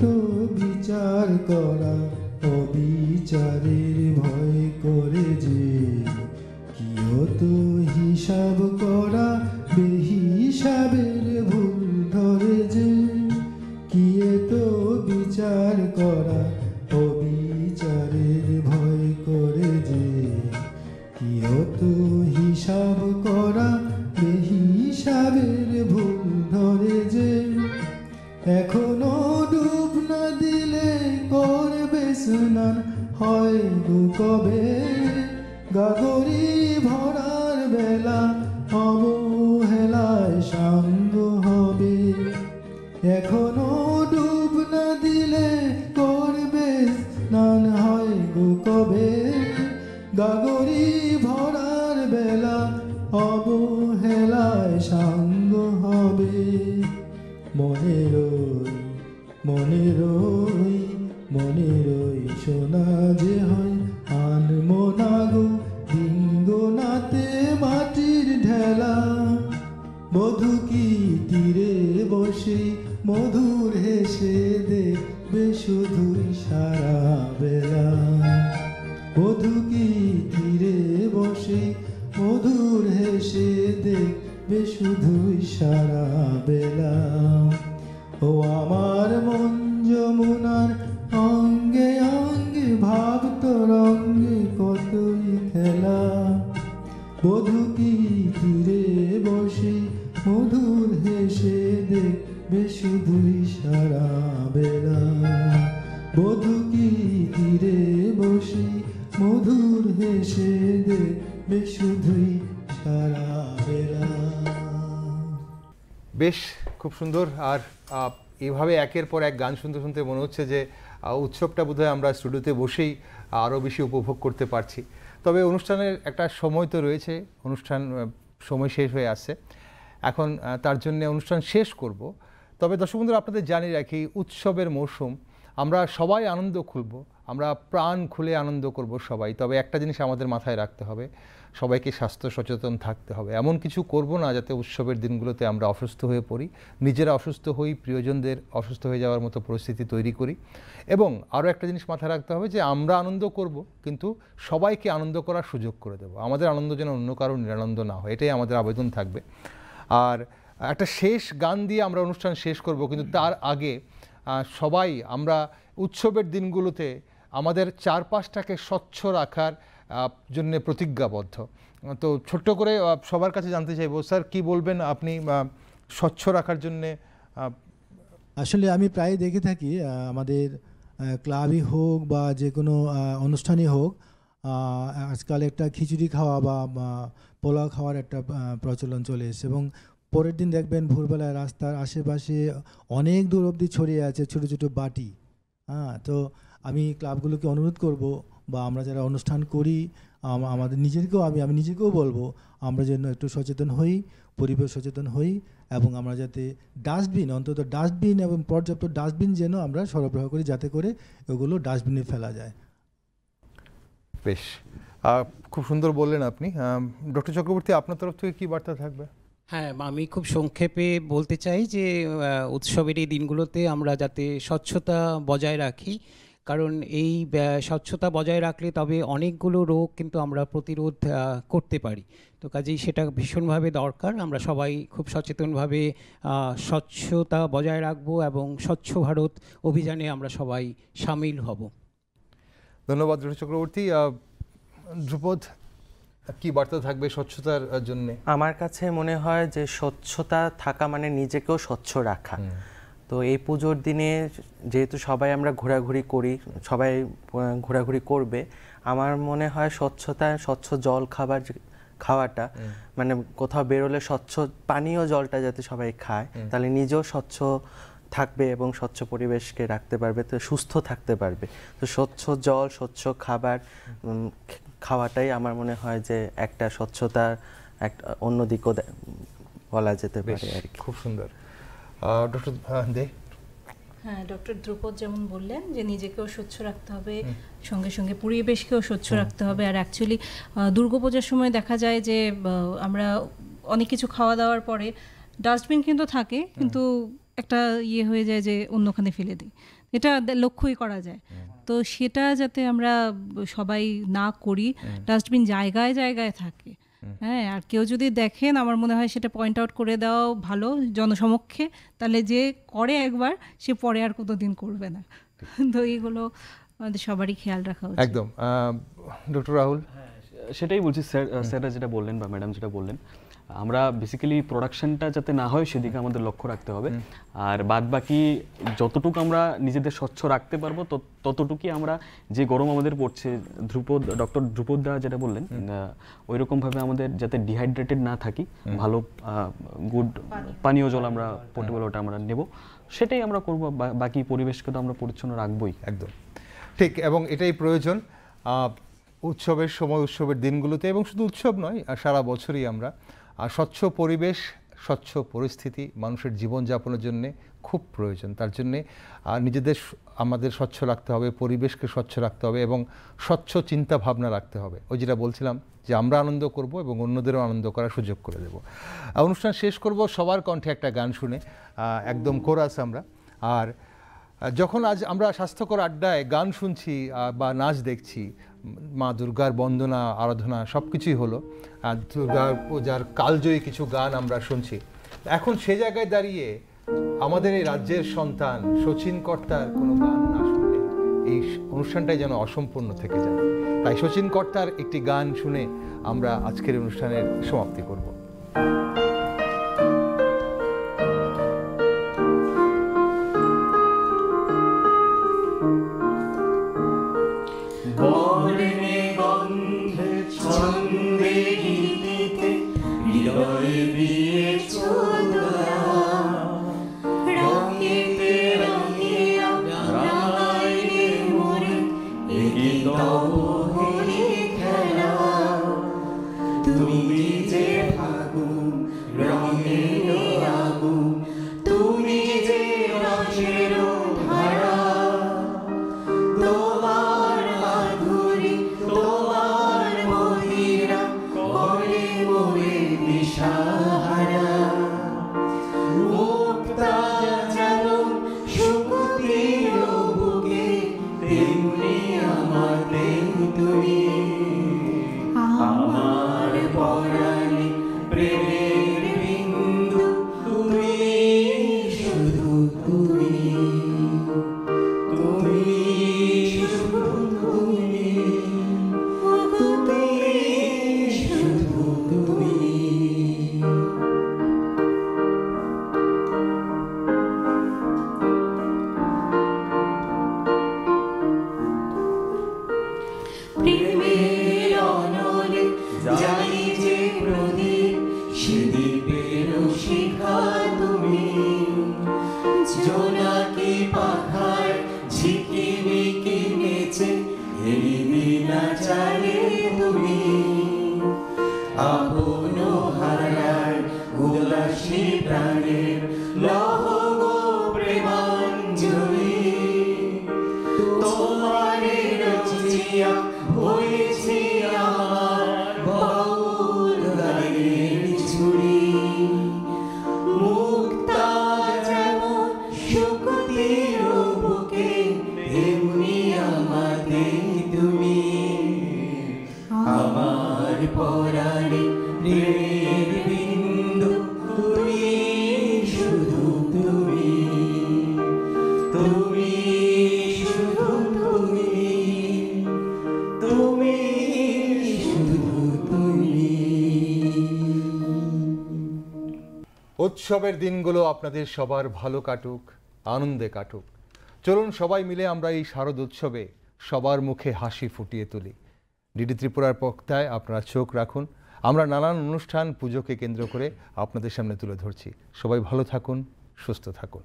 তো বিচার করা অবিচারের ভয় করে যে, কিও তো হিসাব করা বেহিসাবের ভুল ধরে যে। কিয়ে তো বিচার করা অবিচারের ভয় করে যে, কিও তো হিসাব করা বেহিসাবের ভুল ধরে যে। এখনো ডুব না দিলে করবে স্নান হয় গো কবে, গাগরি ভরার বেলা অবহেলায় সাঙ্গ হবে। এখনো ডুব না দিলে করবে স্নান হয় গো কবে, গাগরি ভরার বেলা অবহেলায় সাঙ্গ হবে। মনেরই সোনা যে হয় আনমো না গো ডিঙ্গো নাতে মাটির ঢেলা। বধূ কি তীরে বসে মধুর হেসে দেখবে শুধুই সারা বেলা। বধূ কি তীরে বসে মধুর হেসে দেখবে শুধুই সারা বেলা। ও আমার মন যমুনার অঙ্গে অঙ্গে ভাব তরঙ্গে কতই খেলা। বধূ কি তীরে বসে মধুর হেসে দেখবে শুধুই সারা বেলা। বধূ কি তীরে বসে মধুর হেসে দেখবে শুধুই সারা বেলা। বেশ, খুব সুন্দর। আর এভাবে একের পর এক গান শুনতে শুনতে মনে হচ্ছে যে উৎসবটা বোধহয় আমরা স্টুডিওতে বসেই আরও বেশি উপভোগ করতে পারছি। তবে অনুষ্ঠানের একটা সময় তো রয়েছে, অনুষ্ঠান সময় শেষ হয়ে আসছে এখন, তার জন্য অনুষ্ঠান শেষ করব। তবে দর্শক বন্ধুরা, আপনাদের জানিয়ে রাখি, উৎসবের মৌসুম, আমরা সবাই আনন্দ খুলব, আমরা প্রাণ খুলে আনন্দ করব সবাই। তবে একটা জিনিস আমাদের মাথায় রাখতে হবে, সবাইকে স্বাস্থ্য সচেতন থাকতে হবে। এমন কিছু করব না যাতে উৎসবের দিনগুলোতে আমরা অসুস্থ হয়ে পড়ি, নিজেরা অসুস্থ হই, প্রিয়জনদের অসুস্থ হয়ে যাওয়ার মতো পরিস্থিতি তৈরি করি। এবং আরও একটা জিনিস মাথায় রাখতে হবে যে আমরা আনন্দ করব, কিন্তু সবাইকে আনন্দ করার সুযোগ করে দেব। আমাদের আনন্দ যেন অন্য কারোর নিরানন্দ না হয়, এটাই আমাদের আবেদন থাকবে। আর একটা শেষ গান দিয়ে আমরা অনুষ্ঠান শেষ করব, কিন্তু তার আগে সবাই আমরা উৎসবের দিনগুলোতে আমাদের চারপাশটাকে স্বচ্ছ রাখার জন্য প্রতিজ্ঞাবদ্ধ। তো ছোট্ট করে সবার কাছে জানতে চাইবো, স্যার কি বলবেন আপনি স্বচ্ছ রাখার জন্যে? আসলে আমি প্রায় দেখে থাকি আমাদের ক্লাবই হোক বা যে কোনো অনুষ্ঠানই হোক, আজকাল একটা খিচুড়ি খাওয়া বা পোলাও খাওয়ার একটা প্রচলন চলে এসেছে। এবং পরের দিন দেখবেন ভোরবেলায় রাস্তার আশেপাশে অনেক দূর অবধি ছড়িয়ে আছে ছোটো ছোটো বাটি। তো আমি ক্লাবগুলোকে অনুরোধ করব, বা আমরা যারা অনুষ্ঠান করি আমাদের নিজেকেও আমি নিজেকেও বলবো, আমরা যেন একটু সচেতন হই, পরিবেশ সচেতন হই, এবং আমরা যাতে ডাস্টবিন, অন্তত ডাস্টবিন এবং পর্যাপ্ত ডাস্টবিন যেন আমরা সরবরাহ করি, যাতে করে ওগুলো ডাস্টবিনে ফেলা যায়। বেশ, খুব সুন্দর বললেন আপনি। ডক্টর চক্রবর্তী, আপনার তরফ থেকে কী বার্তা থাকবে? হ্যাঁ, আমি খুব সংক্ষেপে বলতে চাই যে উৎসবের এই দিনগুলোতে আমরা যাতে স্বচ্ছতা বজায় রাখি, কারণ এই স্বচ্ছতা বজায় রাখলে তবে অনেকগুলো রোগ কিন্তু আমরা প্রতিরোধ করতে পারি। তো কাজেই সেটা ভীষণভাবে দরকার। আমরা সবাই খুব সচেতনভাবে স্বচ্ছতা বজায় রাখবো এবং স্বচ্ছ ভারত অভিযানে আমরা সবাই সামিল হব। ধন্যবাদ ডক্টর চক্রবর্তী। ধ্রুপদ, কি বার্তা থাকবে স্বচ্ছতার জন্য? আমার কাছে মনে হয় যে স্বচ্ছতা থাকা মানে নিজেকেও স্বচ্ছ রাখা। তো এই পুজোর দিনে যেহেতু সবাই আমরা ঘোরাঘুরি করি, সবাই ঘোরাঘুরি করবে, আমার মনে হয় স্বচ্ছ জল খাওয়াটা, মানে কোথাও বেরোলে স্বচ্ছ পানীয় জলটা যাতে সবাই খায়, তাহলে নিজেও স্বচ্ছ থাকবে এবং স্বচ্ছ পরিবেশকে রাখতে পারবে, তো সুস্থ থাকতে পারবে। তো স্বচ্ছ জল, স্বচ্ছ খাবার খাওয়াটাই আমার মনে হয় যে একটা স্বচ্ছতার একটা অন্য দিকও বলা যেতে পারে আর কি। খুব সুন্দর। ডক্টর দে? হ্যাঁ, ডক্টর ধ্রুপদ যেমন বললেন যে নিজেকেও স্বচ্ছ রাখতে হবে, সঙ্গে সঙ্গে পরিবেশকেও স্বচ্ছ রাখতে হবে। আর অ্যাকচুয়ালি দুর্গাপূজার সময় দেখা যায় যে আমরা অনেক কিছু খাওয়া দাওয়ার পরে ডাস্টবিন কিন্তু থাকে, কিন্তু একটা হয়ে যায় যে অন্যখানে ফেলে দিই, এটা লক্ষ্যই করা যায়। তো সেটা যাতে আমরা সবাই না করি, ডাস্টবিন জায়গায় জায়গায় থাকে। হ্যাঁ, আর কেউ যদি দেখেন, আমার মনে হয় সেটা পয়েন্ট আউট করে দেওয়া ভালো জনসমক্ষে, তাহলে যে করে একবার সে পরে আর কতদিন করবে না। তো এইগুলো আমাদের সবারই খেয়াল রাখা উচিত। একদম। ডক্টর রাহুল? সেটাই বলছি, স্যাররা যেটা বললেন বা ম্যাডাম যেটা বললেন, আমরা বেসিক্যালি প্রোডাকশনটা যাতে না হয় সেদিকে আমাদের লক্ষ্য রাখতে হবে। আর বাদ বাকি যতটুকু আমরা নিজেদের স্বচ্ছ রাখতে পারবো ততটুকুই আমরা, যে গরম আমাদের পড়ছে, ডক্টর ধ্রুপদ দা যেটা বললেন, ওই রকমভাবে আমাদের যাতে ডিহাইড্রেটেড না থাকি, ভালো গুড পানীয় জল আমরা পোর্টেবল ওটা আমরা নেব, সেটাই আমরা করব। বাকি পরিবেশকে তো আমরা পরিচ্ছন্ন রাখবোই। একদম ঠিক, এবং এটাই প্রয়োজন উৎসবের সময়, উৎসবের দিনগুলোতে, এবং শুধু উৎসব নয়, সারা বছরই আমরা স্বচ্ছ পরিবেশ, স্বচ্ছ পরিস্থিতি মানুষের জীবনযাপনের জন্য খুব প্রয়োজন। তার জন্যে আমাদের স্বচ্ছ রাখতে হবে, পরিবেশকে স্বচ্ছ রাখতে হবে এবং স্বচ্ছ চিন্তা ভাবনা রাখতে হবে। ওই যেটা বলছিলাম যে আমরা আনন্দ করব এবং অন্যদেরও আনন্দ করার সুযোগ করে দেব। অনুষ্ঠান শেষ করব সবার কণ্ঠে একটা গান শুনে, একদম কোরাস আমরা। আর যখন আজ আমরা স্বাস্থ্যকর আড্ডায় গান শুনছি বা নাচ দেখছি, মা দুর্গার বন্দনা, আরাধনা সব কিছুই হলো, দুর্গার পূজার কালজয়ী কিছু গান আমরা শুনছি। এখন সে জায়গায় দাঁড়িয়ে আমাদের এই রাজ্যের সন্তান শচীন কর্তার কোনো গান না শুনলে এই অনুষ্ঠানটাই যেন অসম্পূর্ণ থেকে যায়। তাই শচীন কর্তার একটি গান শুনে আমরা আজকের অনুষ্ঠানের সমাপ্তি করব। মুক্তা যেমন শক্তির বুকে, তেমনি উৎসবের দিনগুলো আপনাদের সবার ভালো কাটুক, আনন্দে কাটুক। চলুন সবাই মিলে আমরা এই শারদ উৎসবে সবার মুখে হাসি ফুটিয়ে তুলি। ডিডি ত্রিপুরার পর্দায় আপনারা চোখ রাখুন, আমরা নানান অনুষ্ঠান পুজোকে কেন্দ্র করে আপনাদের সামনে তুলে ধরছি। সবাই ভালো থাকুন, সুস্থ থাকুন।